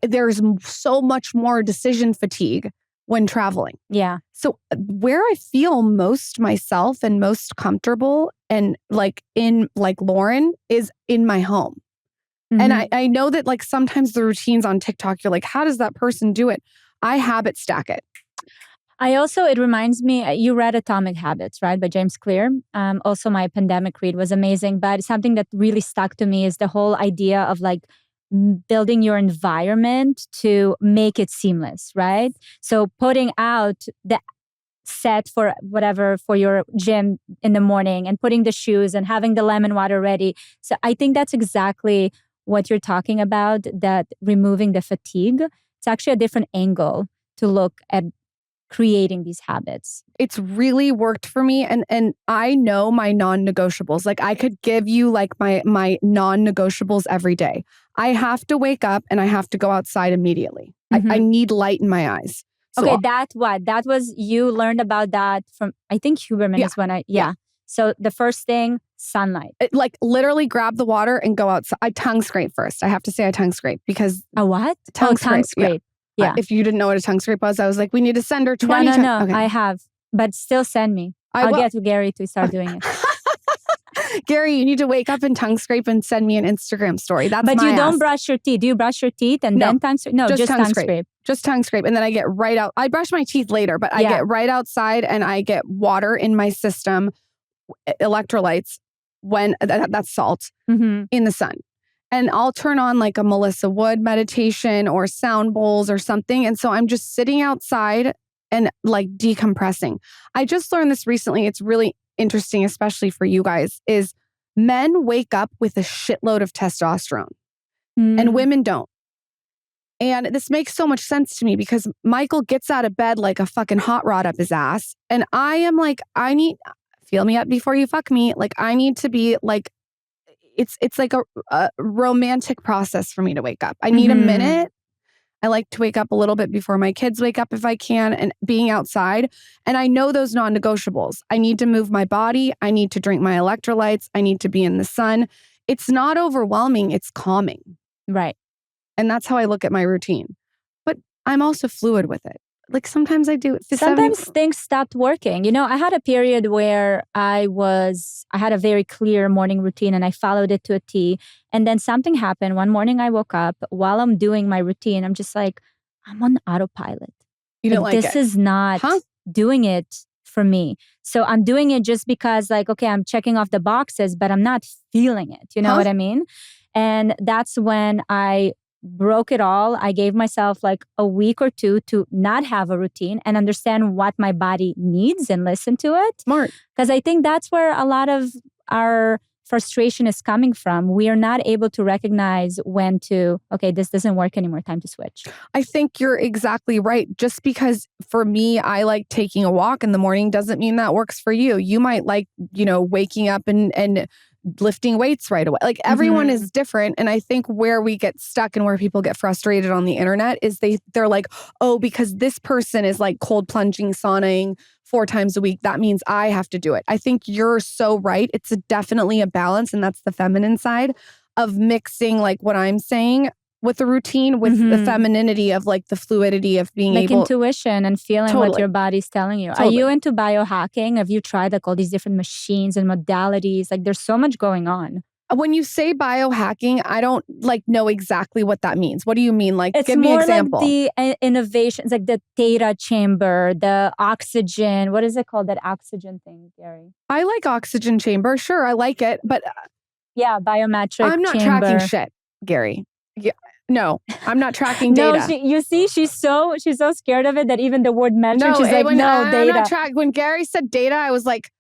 [SPEAKER 2] there's so much more decision fatigue when traveling.
[SPEAKER 3] Yeah.
[SPEAKER 2] So where I feel most myself and most comfortable and like in like Lauryn is in my home. And I know that like sometimes the routines on TikTok, you're like, how does that person do it? I habit stack it.
[SPEAKER 3] It reminds me, you read Atomic Habits, right? By James Clear. Also my pandemic read was amazing, but something that really stuck to me is the whole idea of like building your environment to make it seamless, right? So putting out the set for whatever for your gym in the morning and putting the shoes and having the lemon water ready. So I think that's exactly what you're talking about, that removing the fatigue. It's actually a different angle to look at creating these habits.
[SPEAKER 2] It's really worked for me. And I know my non-negotiables. Like I could give you like my non-negotiables every day. I have to wake up and I have to go outside immediately. I need light in my eyes. So
[SPEAKER 3] okay, that was, you learned about that from, I think Huberman is when So the first thing, sunlight.
[SPEAKER 2] Like literally grab the water and go outside. I tongue scrape first. I have to say I tongue scrape because...
[SPEAKER 3] A what?
[SPEAKER 2] Tongue
[SPEAKER 3] scrape. Yeah.
[SPEAKER 2] If you didn't know what a tongue scrape was, I was like, we need to send her 20 times.
[SPEAKER 3] No, okay. I have. But still send me. I'll get to Gary to start doing it.
[SPEAKER 2] Gary, you need to wake up and tongue scrape and send me an Instagram story. That's
[SPEAKER 3] But
[SPEAKER 2] my
[SPEAKER 3] you don't
[SPEAKER 2] ask.
[SPEAKER 3] brush your teeth. Do you brush your teeth and then tongue scrape? No, just tongue scrape.
[SPEAKER 2] Just tongue scrape. And then I get right out. I brush my teeth later, but I get right outside and I get water in my system, electrolytes, when that's salt, in the sun. And I'll turn on like a Melissa Wood meditation or sound bowls or something. And so I'm just sitting outside and like decompressing. I just learned this recently. It's really interesting, especially for you guys, is men wake up with a shitload of testosterone and women don't. And this makes so much sense to me because Michael gets out of bed like a fucking hot rod up his ass. And I am like, feel me up before you fuck me. Like I need to be like, it's like a romantic process for me to wake up. I need a minute. I like to wake up a little bit before my kids wake up if I can, and being outside. And I know those non-negotiables. I need to move my body. I need to drink my electrolytes. I need to be in the sun. It's not overwhelming. It's calming.
[SPEAKER 3] Right.
[SPEAKER 2] And that's how I look at my routine. But I'm also fluid with it. Like sometimes I do it.
[SPEAKER 3] Sometimes things stopped working. You know, I had a period where I had a very clear morning routine and I followed it to a T. And then something happened. One morning I woke up while I'm doing my routine. I'm just like, I'm on autopilot.
[SPEAKER 2] You don't like
[SPEAKER 3] this is not doing it for me. So I'm doing it just because like, okay, I'm checking off the boxes, but I'm not feeling it. You know what I mean? And that's when I broke it all. I gave myself like a week or two to not have a routine and understand what my body needs and listen to it.
[SPEAKER 2] Smart.
[SPEAKER 3] Because I think that's where a lot of our frustration is coming from. We are not able to recognize when to, okay, this doesn't work anymore, time to switch.
[SPEAKER 2] I think you're exactly right. Just because for me, I like taking a walk in the morning doesn't mean that works for you. You might like, waking up and lifting weights right away. Like everyone is different. And I think where we get stuck and where people get frustrated on the internet is they're like, oh, because this person is like cold plunging, saunaing 4 times a week, that means I have to do it. I think you're so right. It's definitely a balance. And that's the feminine side of mixing like what I'm saying with the routine, with the femininity of like the fluidity of being
[SPEAKER 3] like
[SPEAKER 2] able...
[SPEAKER 3] intuition and feeling what your body's telling you. Are you into biohacking? Have you tried like all these different machines and modalities? Like there's so much going on.
[SPEAKER 2] When you say biohacking, I don't like know exactly what that means. What do you mean? Like,
[SPEAKER 3] it's
[SPEAKER 2] give me an
[SPEAKER 3] more
[SPEAKER 2] example.
[SPEAKER 3] Like the innovations, like the theta chamber, the oxygen. What is it called? That oxygen thing, Gary?
[SPEAKER 2] I like oxygen chamber. Sure, I like it. But
[SPEAKER 3] yeah, biometric
[SPEAKER 2] I'm not
[SPEAKER 3] chamber.
[SPEAKER 2] tracking shit, Gary. Yeah. No, I'm not tracking data.
[SPEAKER 3] No, you see, she's so scared of it that even the word metric, she's like, no, data.
[SPEAKER 2] I'm not when Gary said data, I was like,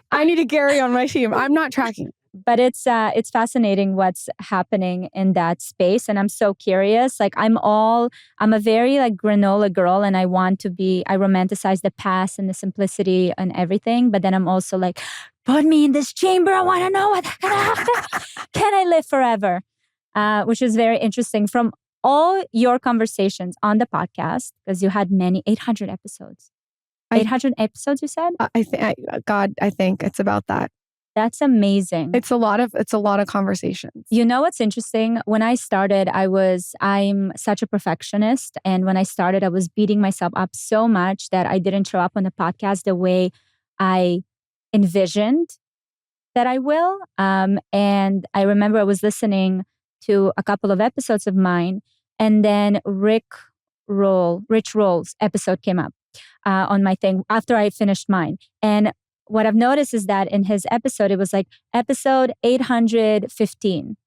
[SPEAKER 2] I need a Gary on my team. I'm not tracking.
[SPEAKER 3] But it's fascinating what's happening in that space. And I'm so curious. Like I'm a very like granola girl and I romanticize the past and the simplicity and everything. But then I'm also like, put me in this chamber. I want to know what's going to happen. Can I live forever? Which is very interesting from all your conversations on the podcast, because you had many 800 episodes. 800 episodes, you said?
[SPEAKER 2] I think it's about that.
[SPEAKER 3] That's amazing.
[SPEAKER 2] It's a lot of conversations.
[SPEAKER 3] You know what's interesting? When I started, I'm such a perfectionist. And when I started, I was beating myself up so much that I didn't show up on the podcast the way I envisioned that I will. And I remember I was listening to a couple of episodes of mine, and then Rich Roll's episode came up on my thing after I finished mine. And what I've noticed is that in his episode, it was like episode 815.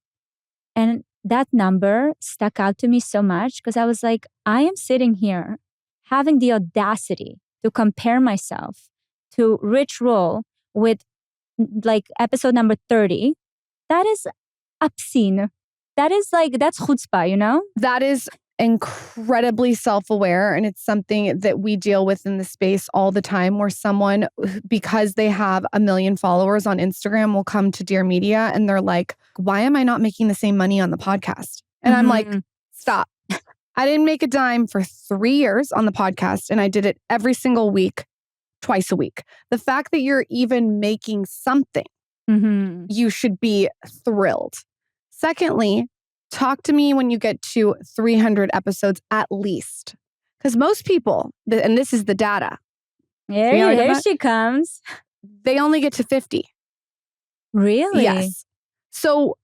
[SPEAKER 3] And that number stuck out to me so much because I was like, I am sitting here having the audacity to compare myself to Rich Roll with like episode number 30. That is obscene. That's chutzpah, you know?
[SPEAKER 2] That is incredibly self-aware, and it's something that we deal with in the space all the time, where someone, because they have 1 million followers on Instagram, will come to Dear Media and they're like, why am I not making the same money on the podcast? And I'm like, stop. I didn't make a dime for 3 years on the podcast, and I did it every single week, twice a week. The fact that you're even making something, you should be thrilled. Secondly, talk to me when you get to 300 episodes at least. Because most people, and this is the data.
[SPEAKER 3] Here she comes.
[SPEAKER 2] They only get to 50.
[SPEAKER 3] Really?
[SPEAKER 2] Yes. So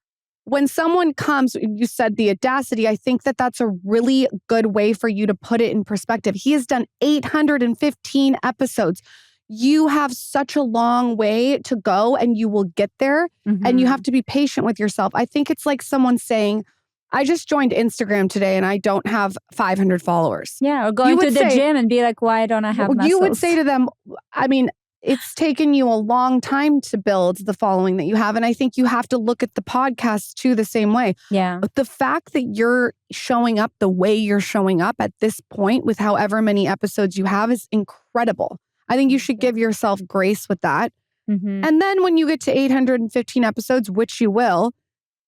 [SPEAKER 2] when someone comes, you said the audacity, I think that that's a really good way for you to put it in perspective. He has done 815 episodes. You have such a long way to go and you will get there. And you have to be patient with yourself. I think it's like someone saying, I just joined Instagram today and I don't have 500 followers.
[SPEAKER 3] Yeah, or going to the gym and be like, why don't I have muscles?
[SPEAKER 2] You would say to them, I mean, it's taken you a long time to build the following that you have. And I think you have to look at the podcast too the same way.
[SPEAKER 3] Yeah.
[SPEAKER 2] The fact that you're showing up the way you're showing up at this point with however many episodes you have is incredible. I think you should give yourself grace with that. And then when you get to 815 episodes, which you will,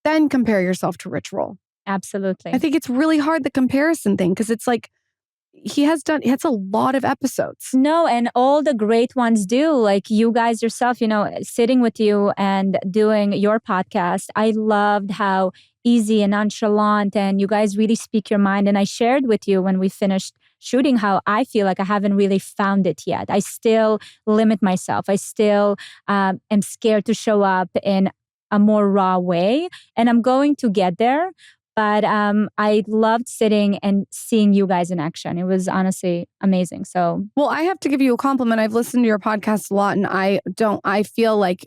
[SPEAKER 2] then compare yourself to Rich Roll.
[SPEAKER 3] Absolutely.
[SPEAKER 2] I think it's really hard, the comparison thing, because it's like, he has a lot of episodes.
[SPEAKER 3] No, and all the great ones do. Like you guys yourself, sitting with you and doing your podcast. I loved how easy and nonchalant and you guys really speak your mind. And I shared with you when we finished shooting how I feel like I haven't really found it yet. I still limit myself. I still am scared to show up in a more raw way. And I'm going to get there. But I loved sitting and seeing you guys in action. It was honestly amazing. So,
[SPEAKER 2] well, I have to give you a compliment. I've listened to your podcast a lot, and I feel like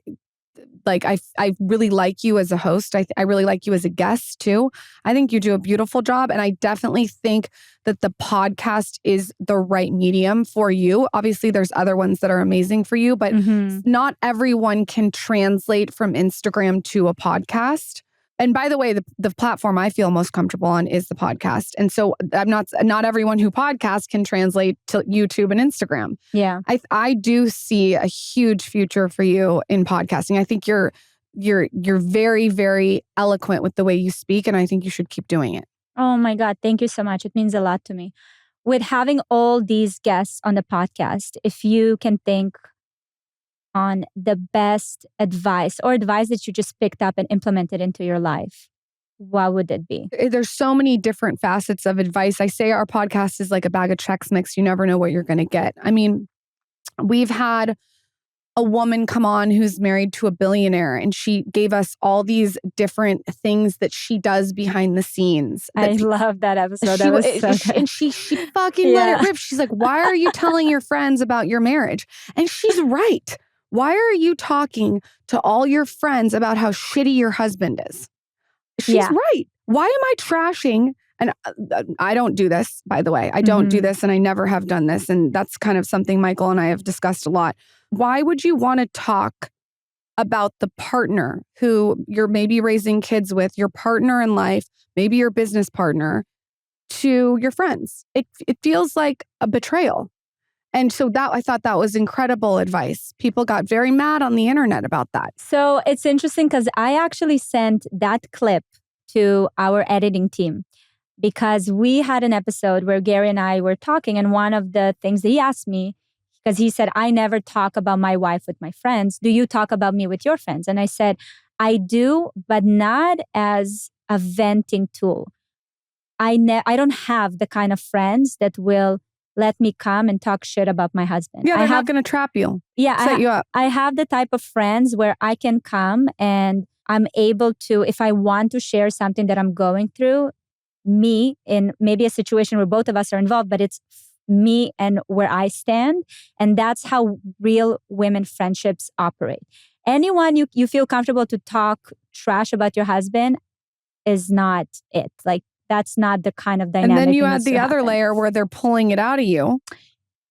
[SPEAKER 2] I really like you as a host. I really like you as a guest too. I think you do a beautiful job, and I definitely think that the podcast is the right medium for you. Obviously, there's other ones that are amazing for you, but not everyone can translate from Instagram to a podcast. And by the way, the platform I feel most comfortable on is the podcast. And so I'm not everyone who podcasts can translate to YouTube and Instagram.
[SPEAKER 3] Yeah.
[SPEAKER 2] I do see a huge future for you in podcasting. I think you're very, very eloquent with the way you speak, and I think you should keep doing it.
[SPEAKER 3] Oh my God, thank you so much. It means a lot to me. With having all these guests on the podcast, if you can think on the best advice or advice that you just picked up and implemented into your life, what would it be?
[SPEAKER 2] There's so many different facets of advice. I say our podcast is like a bag of Chex Mix. You never know what you're going to get. I mean, we've had a woman come on who's married to a billionaire, and she gave us all these different things that she does behind the scenes.
[SPEAKER 3] I love that episode. That was so good.
[SPEAKER 2] And she fucking let it rip. She's like, why are you telling your friends about your marriage? And she's right. Why are you talking to all your friends about how shitty your husband is? She's right. Why am I trashing? And I don't do this, by the way. I don't do this, and I never have done this. And that's kind of something Michael and I have discussed a lot. Why would you want to talk about the partner who you're maybe raising kids with, your partner in life, maybe your business partner, to your friends? It feels like a betrayal. And so I thought that was incredible advice. People got very mad on the internet about that.
[SPEAKER 3] So it's interesting because I actually sent that clip to our editing team because we had an episode where Gary and I were talking, and one of the things that he asked me, because he said, I never talk about my wife with my friends. Do you talk about me with your friends? And I said, I do, but not as a venting tool. I don't have the kind of friends that will let me come and talk shit about my husband.
[SPEAKER 2] Yeah, they're not going to trap you.
[SPEAKER 3] Yeah,
[SPEAKER 2] set you up.
[SPEAKER 3] I have the type of friends where I can come and I'm able to, if I want to share something that I'm going through, me in maybe a situation where both of us are involved, but it's me and where I stand. And that's how real women friendships operate. Anyone you feel comfortable to talk trash about your husband is not it. Like, that's not the kind of dynamic.
[SPEAKER 2] And then you add the other layer where they're pulling it out of you.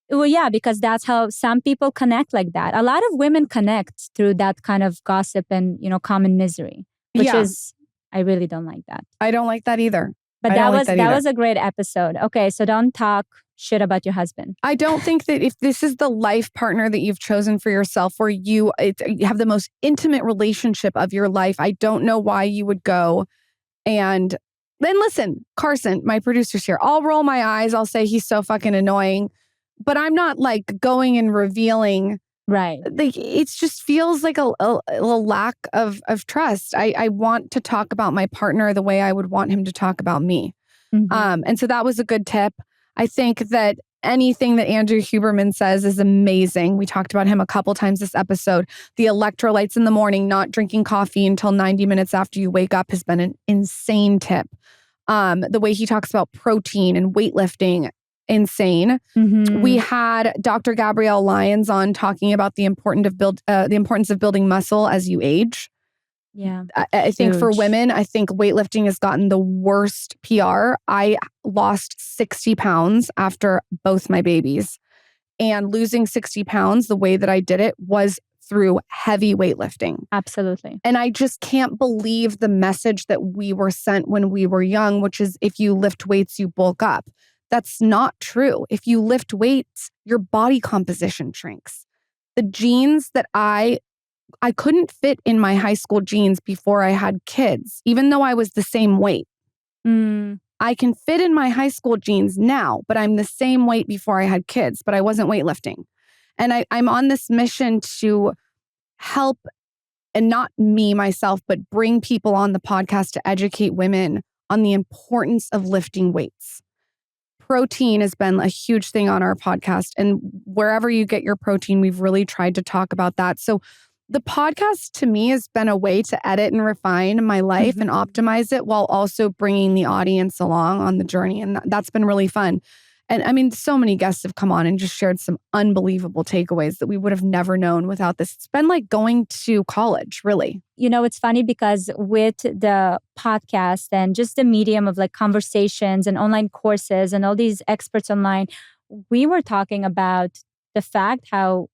[SPEAKER 3] Well, yeah, because that's how some people connect like that. A lot of women connect through that kind of gossip and, common misery, which is, I really don't like that.
[SPEAKER 2] I don't like that either.
[SPEAKER 3] But that was a great episode. Okay, so don't talk shit about your husband.
[SPEAKER 2] I don't think that if this is the life partner that you've chosen for yourself, where you have the most intimate relationship of your life, I don't know why you would go and then listen, Carson, my producer's here. I'll roll my eyes. I'll say he's so fucking annoying, but I'm not like going and revealing.
[SPEAKER 3] Right.
[SPEAKER 2] Like, it just feels like a lack of trust. I want to talk about my partner the way I would want him to talk about me. And so that was a good tip. I think that anything that Andrew Huberman says is amazing. We talked about him a couple times this episode. The electrolytes in the morning, not drinking coffee until 90 minutes after you wake up has been an insane tip. The way he talks about protein and weightlifting, insane. We had Dr. Gabrielle Lyons on talking about the importance of building muscle as you age.
[SPEAKER 3] Yeah.
[SPEAKER 2] I think for women, I think weightlifting has gotten the worst PR. I lost 60 pounds after both my babies. And losing 60 pounds, the way that I did it was through heavy weightlifting.
[SPEAKER 3] Absolutely.
[SPEAKER 2] And I just can't believe the message that we were sent when we were young, which is if you lift weights, you bulk up. That's not true. If you lift weights, your body composition shrinks. The jeans that I couldn't fit in my high school jeans before I had kids, even though I was the same weight. I can fit in my high school jeans now, but I'm the same weight before I had kids, but I wasn't weightlifting. And I'm on this mission to help, and not me, myself, but bring people on the podcast to educate women on the importance of lifting weights. Protein has been a huge thing on our podcast. And wherever you get your protein, we've really tried to talk about that. So the podcast to me has been a way to edit and refine my life and optimize it while also bringing the audience along on the journey. And that's been really fun. And I mean, so many guests have come on and just shared some unbelievable takeaways that we would have never known without this. It's been like going to college, really.
[SPEAKER 3] You know, it's funny because with the podcast and just the medium of like conversations and online courses and all these experts online, we were talking about the fact how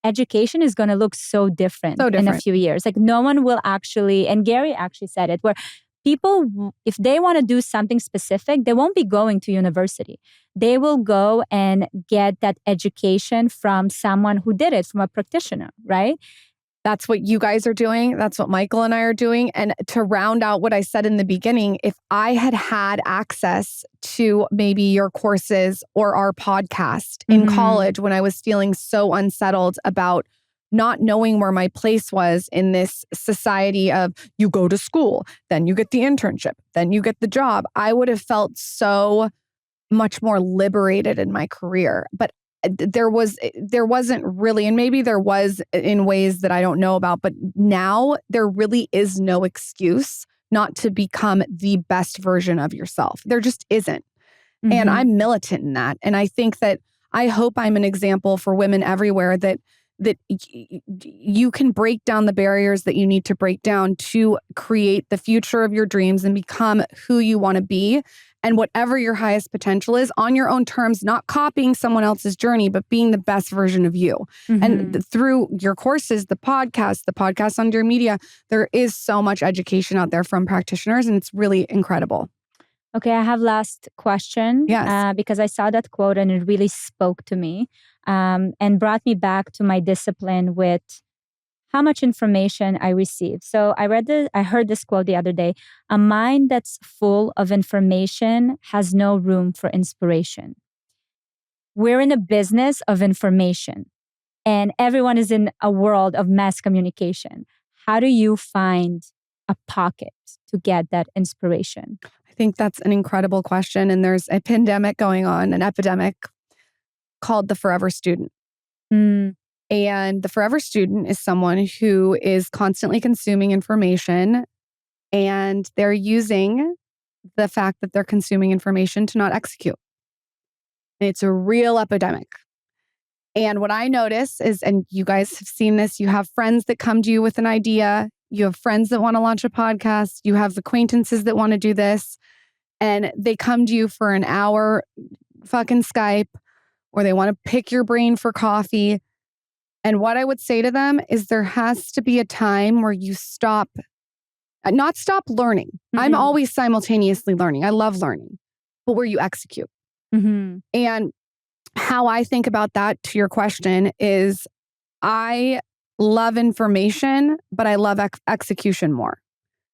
[SPEAKER 3] education is going to look so different in a few years. Like no one will actually, and Gary actually said it, where people, if they want to do something specific, they won't be going to university. They will go and get that education from someone who did it, from a practitioner, right?
[SPEAKER 2] That's what you guys are doing. That's what Michael and I are doing. And to round out what I said in the beginning, if I had had access to maybe your courses or our podcast in college when I was feeling so unsettled about not knowing where my place was in this society of you go to school, then you get the internship, then you get the job, I would have felt so much more liberated in my career. But there wasn't really, and maybe there was in ways that I don't know about, but now there really is no excuse not to become the best version of yourself. There just isn't. And I'm militant in that. And I think that I hope I'm an example for women everywhere that you can break down the barriers that you need to break down to create the future of your dreams and become who you want to be. And whatever your highest potential is on your own terms, not copying someone else's journey, but being the best version of you. And through your courses, the podcast on your media, there is so much education out there from practitioners, and it's really incredible.
[SPEAKER 3] Okay, I have last question.
[SPEAKER 2] Yes.
[SPEAKER 3] Because I saw that quote and it really spoke to me and brought me back to my discipline with how much information I receive. So I heard this quote the other day: a mind that's full of information has no room for inspiration. We're in a business of information and everyone is in a world of mass communication. How do you find a pocket to get that inspiration?
[SPEAKER 2] I think that's an incredible question. And there's a pandemic going on, an epidemic called the forever student. And the forever student is someone who is constantly consuming information, and they're using the fact that they're consuming information to not execute. And it's a real epidemic. And what I notice is, and you guys have seen this, you have friends that come to you with an idea. You have friends that want to launch a podcast. You have acquaintances that want to do this. And they come to you for an hour fucking Skype, or they want to pick your brain for coffee. And what I would say to them is there has to be a time where you not stop learning. I'm always simultaneously learning. I love learning, but where you execute. And how I think about that, to your question, is I love information, but I love execution more.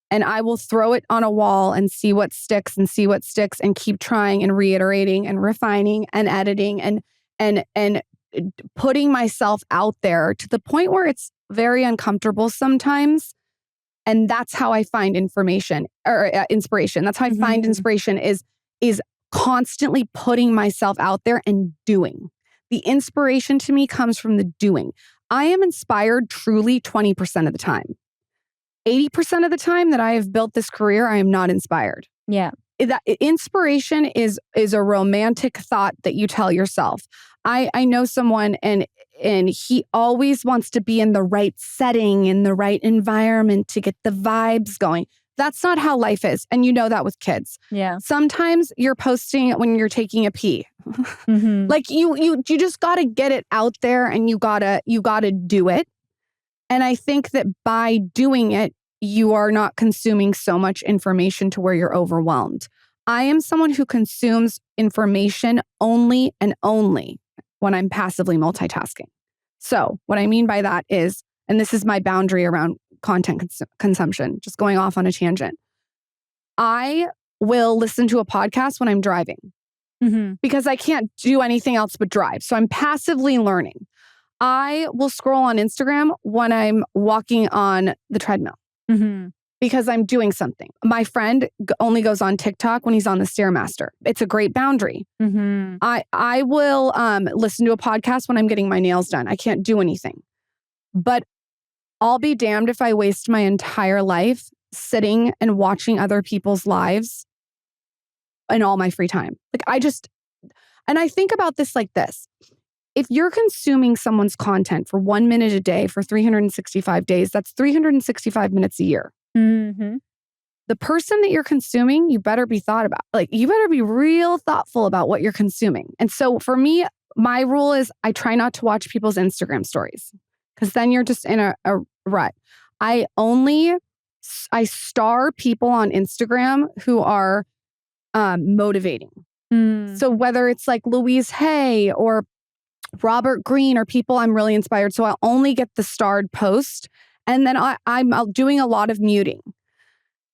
[SPEAKER 2] And I will throw it on a wall and see what sticks and keep trying and reiterating and refining and editing and putting myself out there to the point where it's very uncomfortable sometimes. And that's how I find information or inspiration. That's how I find inspiration is constantly putting myself out there and doing. The inspiration to me comes from the doing. I am inspired truly 20% of the time. 80% of the time that I have built this career, I am not inspired.
[SPEAKER 3] Yeah.
[SPEAKER 2] That inspiration is a romantic thought that you tell yourself. I know someone and he always wants to be in the right setting, in the right environment to get the vibes going. That's not how life is. And you know that with kids.
[SPEAKER 3] Yeah.
[SPEAKER 2] Sometimes you're posting when you're taking a pee.
[SPEAKER 3] Mm-hmm.
[SPEAKER 2] Like you just got to get it out there and you got to do it. And I think that by doing it, you are not consuming so much information to where you're overwhelmed. I am someone who consumes information only and only when I'm passively multitasking. So what I mean by that is, and this is my boundary around content consumption, just going off on a tangent. I will listen to a podcast when I'm driving because I can't do anything else but drive. So I'm passively learning. I will scroll on Instagram when I'm walking on the treadmill because I'm doing something. My friend only goes on TikTok when he's on the Stairmaster. It's a great boundary. I will listen to a podcast when I'm getting my nails done. I can't do anything. But I'll be damned if I waste my entire life sitting and watching other people's lives in all my free time. And I think about this like this. If you're consuming someone's content for 1 minute a day for 365 days, that's 365 minutes a year. The person that you're consuming, you better be thought about. Like, you better be real thoughtful about what you're consuming. And so for me, my rule is I try not to watch people's Instagram stories because then you're just in a rut. I star people on Instagram who are motivating. So whether it's like Louise Hay or Robert Greene or people I'm really inspired. So I'll only get the starred post. And then I'm doing a lot of muting.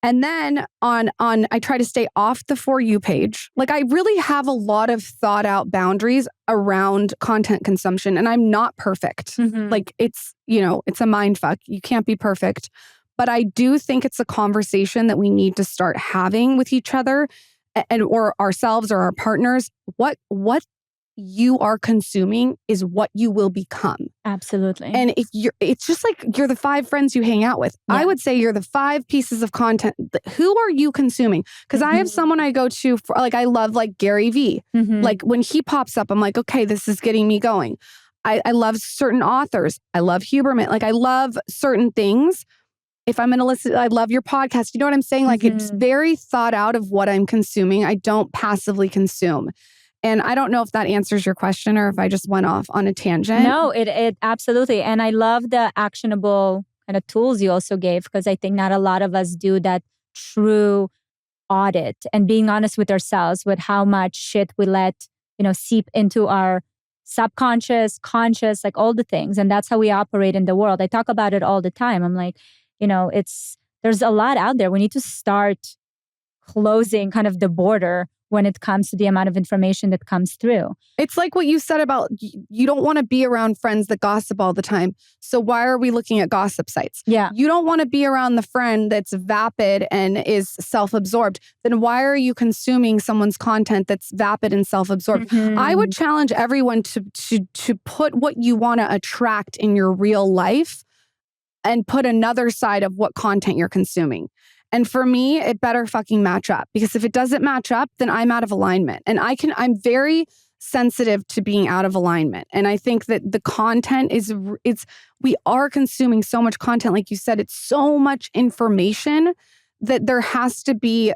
[SPEAKER 2] And then I try to stay off the For You page. Like, I really have a lot of thought out boundaries around content consumption. And I'm not perfect. Like, it's a mind fuck. You can't be perfect. But I do think it's a conversation that we need to start having with each other or ourselves or our partners. What you are consuming is what you will become.
[SPEAKER 3] Absolutely.
[SPEAKER 2] And it's just like you're the 5 friends you hang out with. Yeah. I would say you're the 5 pieces of content. Who are you consuming? Because I have someone I go to for, like, I love like Gary Vee. Like, when he pops up, I'm like, okay, this is getting me going. I love certain authors. I love Huberman. Like, I love certain things. If I'm going to listen, I love your podcast. You know what I'm saying? Like, it's very thought out of what I'm consuming. I don't passively consume. And I don't know if that answers your question or if I just went off on a tangent.
[SPEAKER 3] No, it absolutely. And I love the actionable kind of tools you also gave, because I think not a lot of us do that true audit and being honest with ourselves with how much shit we let, seep into our subconscious, conscious, like all the things. And that's how we operate in the world. I talk about it all the time. I'm like, there's a lot out there. We need to start closing kind of the border when it comes to the amount of information that comes through.
[SPEAKER 2] It's like what you said about you don't want to be around friends that gossip all the time. So why are we looking at gossip sites?
[SPEAKER 3] Yeah.
[SPEAKER 2] You don't want to be around the friend that's vapid and is self-absorbed. Then why are you consuming someone's content that's vapid and self-absorbed? I would challenge everyone to put what you want to attract in your real life and put another side of what content you're consuming. And for me, it better fucking match up, because if it doesn't match up, then I'm out of alignment. And I'm very sensitive to being out of alignment. And I think that the content we are consuming so much content. Like you said, it's so much information that there has to be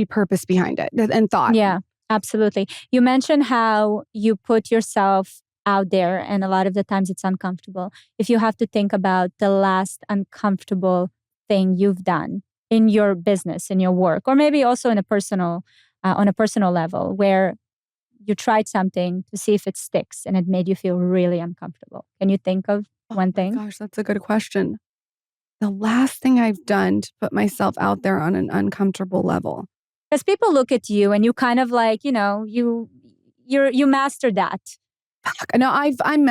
[SPEAKER 2] purpose behind it and thought.
[SPEAKER 3] Yeah, absolutely. You mentioned how you put yourself out there, and a lot of the times it's uncomfortable. If you have to think about the last uncomfortable thing you've done in your business, in your work, or maybe also in a personal, on a personal level, where you tried something to see if it sticks and it made you feel really uncomfortable. Can you think of one thing?
[SPEAKER 2] Oh gosh, that's a good question. The last thing I've done to put myself out there on an uncomfortable level.
[SPEAKER 3] Because people look at you and you kind of like, you mastered that.
[SPEAKER 2] No, I'm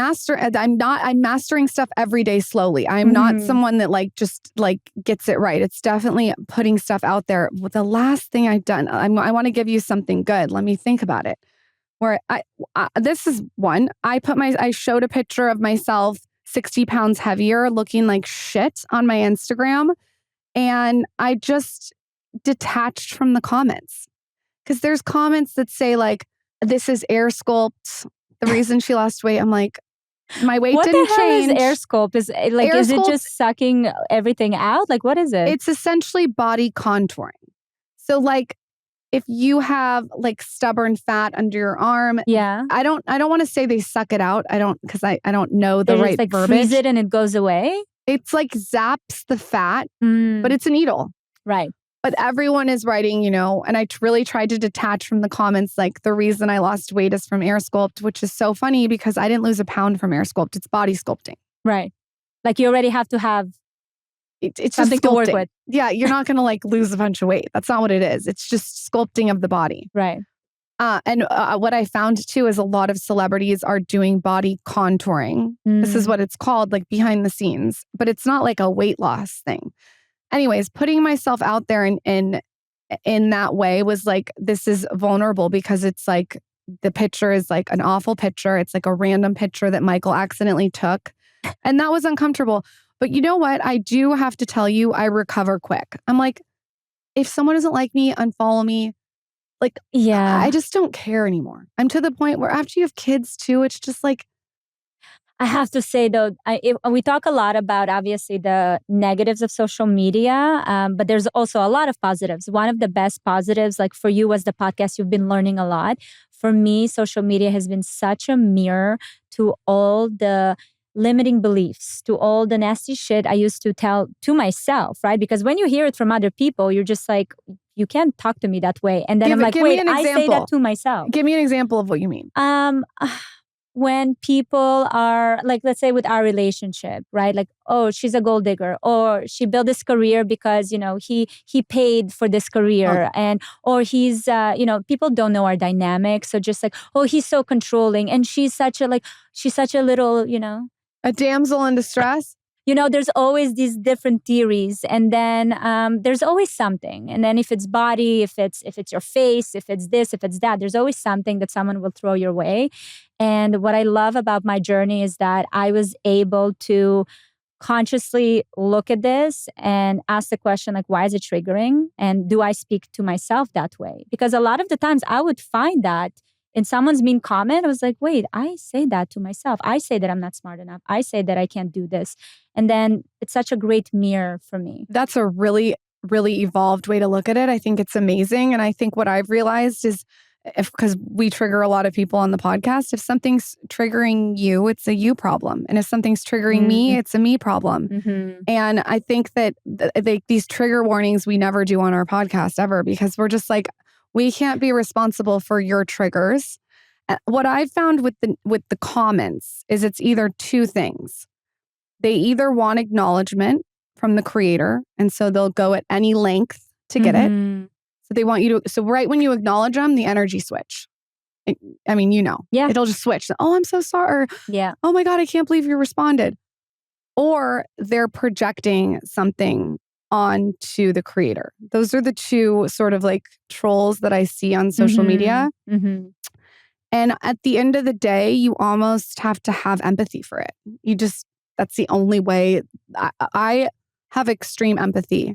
[SPEAKER 2] mastering stuff every day slowly. I'm not someone that like just like gets it right. It's definitely putting stuff out there. The last thing I've done, I want to give you something good. Let me think about it. Where this is one. I showed a picture of myself 60 pounds heavier, looking like shit on my Instagram. And I just detached from the comments. Because there's comments that say like, this is air sculpt. The reason she lost weight, I'm like, my weight didn't change.
[SPEAKER 3] What the hell is air sculpt? Is it just sucking everything out? Like, what is it?
[SPEAKER 2] It's essentially body contouring. So like, if you have like stubborn fat under your arm, I don't want to say they suck it out. Because I don't know the right
[SPEAKER 3] like
[SPEAKER 2] verbiage.
[SPEAKER 3] Freeze it and it goes away.
[SPEAKER 2] It's like zaps the fat, but it's a needle.
[SPEAKER 3] Right.
[SPEAKER 2] But everyone is writing, and I really tried to detach from the comments. Like the reason I lost weight is from air sculpt, which is so funny because I didn't lose a pound from air sculpt. It's body sculpting.
[SPEAKER 3] Right. Like you already have to have
[SPEAKER 2] it's
[SPEAKER 3] something to work with.
[SPEAKER 2] Yeah. You're not going to like lose a bunch of weight. That's not what it is. It's just sculpting of the body.
[SPEAKER 3] Right.
[SPEAKER 2] And what I found too is a lot of celebrities are doing body contouring. This is what it's called, like behind the scenes, but it's not like a weight loss thing. Anyways, putting myself out there in that way was like, this is vulnerable because it's like the picture is like an awful picture. It's like a random picture that Michael accidentally took. And that was uncomfortable. But you know what? I do have to tell you, I recover quick. I'm like, if someone doesn't like me, unfollow me. Like, I just don't care anymore. I'm to the point where after you have kids too, it's just like,
[SPEAKER 3] I have to say though, we talk a lot about obviously the negatives of social media, but there's also a lot of positives. One of the best positives, like for you, was the podcast. You've been learning a lot. For me, social media has been such a mirror to all the limiting beliefs, to all the nasty shit I used to tell to myself, right? Because when you hear it from other people, you're just like, you can't talk to me that way. And then I'm like, wait, I say that to myself.
[SPEAKER 2] Give me an example of what you mean.
[SPEAKER 3] When people are like, let's say with our relationship, right? Like, oh, she's a gold digger, or she built this career because, he paid for this career, or he's, people don't know our dynamic. So just like, oh, he's so controlling, and she's such a little,
[SPEAKER 2] a damsel in distress.
[SPEAKER 3] There's always these different theories, and then there's always something. And then if it's body, if it's your face, if it's this, if it's that, there's always something that someone will throw your way. And what I love about my journey is that I was able to consciously look at this and ask the question, like, why is it triggering? And do I speak to myself that way? Because a lot of the times I would find that in someone's mean comment, I was like, wait, I say that to myself. I say that I'm not smart enough. I say that I can't do this. And then it's such a great mirror for me.
[SPEAKER 2] That's a really, really evolved way to look at it. I think it's amazing. And I think what I've realized is, because we trigger a lot of people on the podcast, if something's triggering you, it's a you problem. And if something's triggering me, it's a me problem. And I think that these trigger warnings we never do on our podcast ever, because we're just like, we can't be responsible for your triggers. What I've found with the comments is it's either two things. They either want acknowledgement from the creator, and so they'll go at any length to get it. So they want you to, so right when you acknowledge them, the energy switch.
[SPEAKER 3] Yeah.
[SPEAKER 2] It'll just switch. Oh, I'm so sorry.
[SPEAKER 3] Yeah.
[SPEAKER 2] Oh my God, I can't believe you responded. Or they're projecting something onto the creator. Those are the two sort of like trolls that I see on social media. And at the end of the day, you almost have to have empathy for it. That's the only way. I have extreme empathy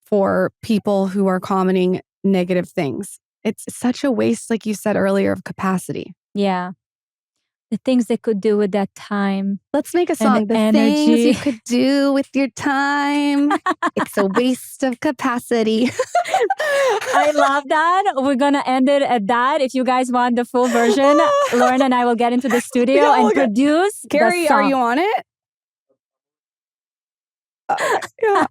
[SPEAKER 2] for people who are commenting negative things. It's such a waste, like you said earlier, of capacity.
[SPEAKER 3] Yeah. The things they could do with that time.
[SPEAKER 2] Let's make a song. The things you could do with your time. It's a waste of capacity.
[SPEAKER 3] I love that. We're going to end it at that. If you guys want the full version, Lauryn and I will get into the studio and produce
[SPEAKER 2] Gary,
[SPEAKER 3] the song.
[SPEAKER 2] are you on it? Yeah.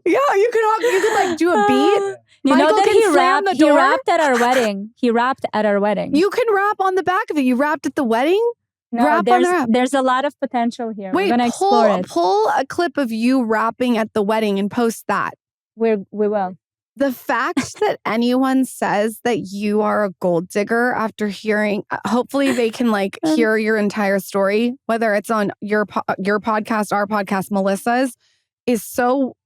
[SPEAKER 2] Yeah, you could like do a beat.
[SPEAKER 3] You
[SPEAKER 2] Michael
[SPEAKER 3] know that he rapped at our wedding. He rapped at our wedding.
[SPEAKER 2] You can rap on the back of it. You rapped at the wedding?
[SPEAKER 3] No, there's a lot of potential here.
[SPEAKER 2] Wait,
[SPEAKER 3] we're gonna explore it.
[SPEAKER 2] Pull a clip of you rapping at the wedding and post that.
[SPEAKER 3] We will.
[SPEAKER 2] The fact that anyone says that you are a gold digger after hearing, hopefully they can like hear your entire story, whether it's on your podcast, our podcast, Melissa's, is so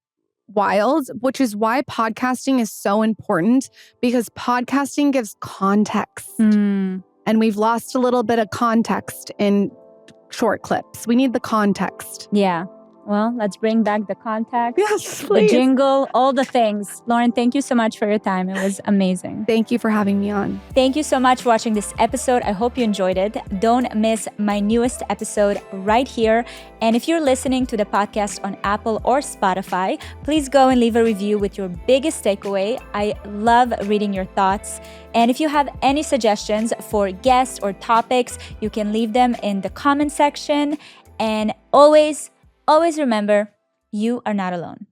[SPEAKER 2] wild, which is why podcasting is so important, because podcasting gives context. And we've lost a little bit of context in short clips. We need the context.
[SPEAKER 3] Yeah. Well, let's bring back the context,
[SPEAKER 2] yes, please.
[SPEAKER 3] The jingle, all the things. Lauryn, thank you so much for your time. It was amazing.
[SPEAKER 2] Thank you for having me on.
[SPEAKER 3] Thank you so much for watching this episode. I hope you enjoyed it. Don't miss my newest episode right here. And if you're listening to the podcast on Apple or Spotify, please go and leave a review with your biggest takeaway. I love reading your thoughts. And if you have any suggestions for guests or topics, you can leave them in the comment section. And always remember, you are not alone.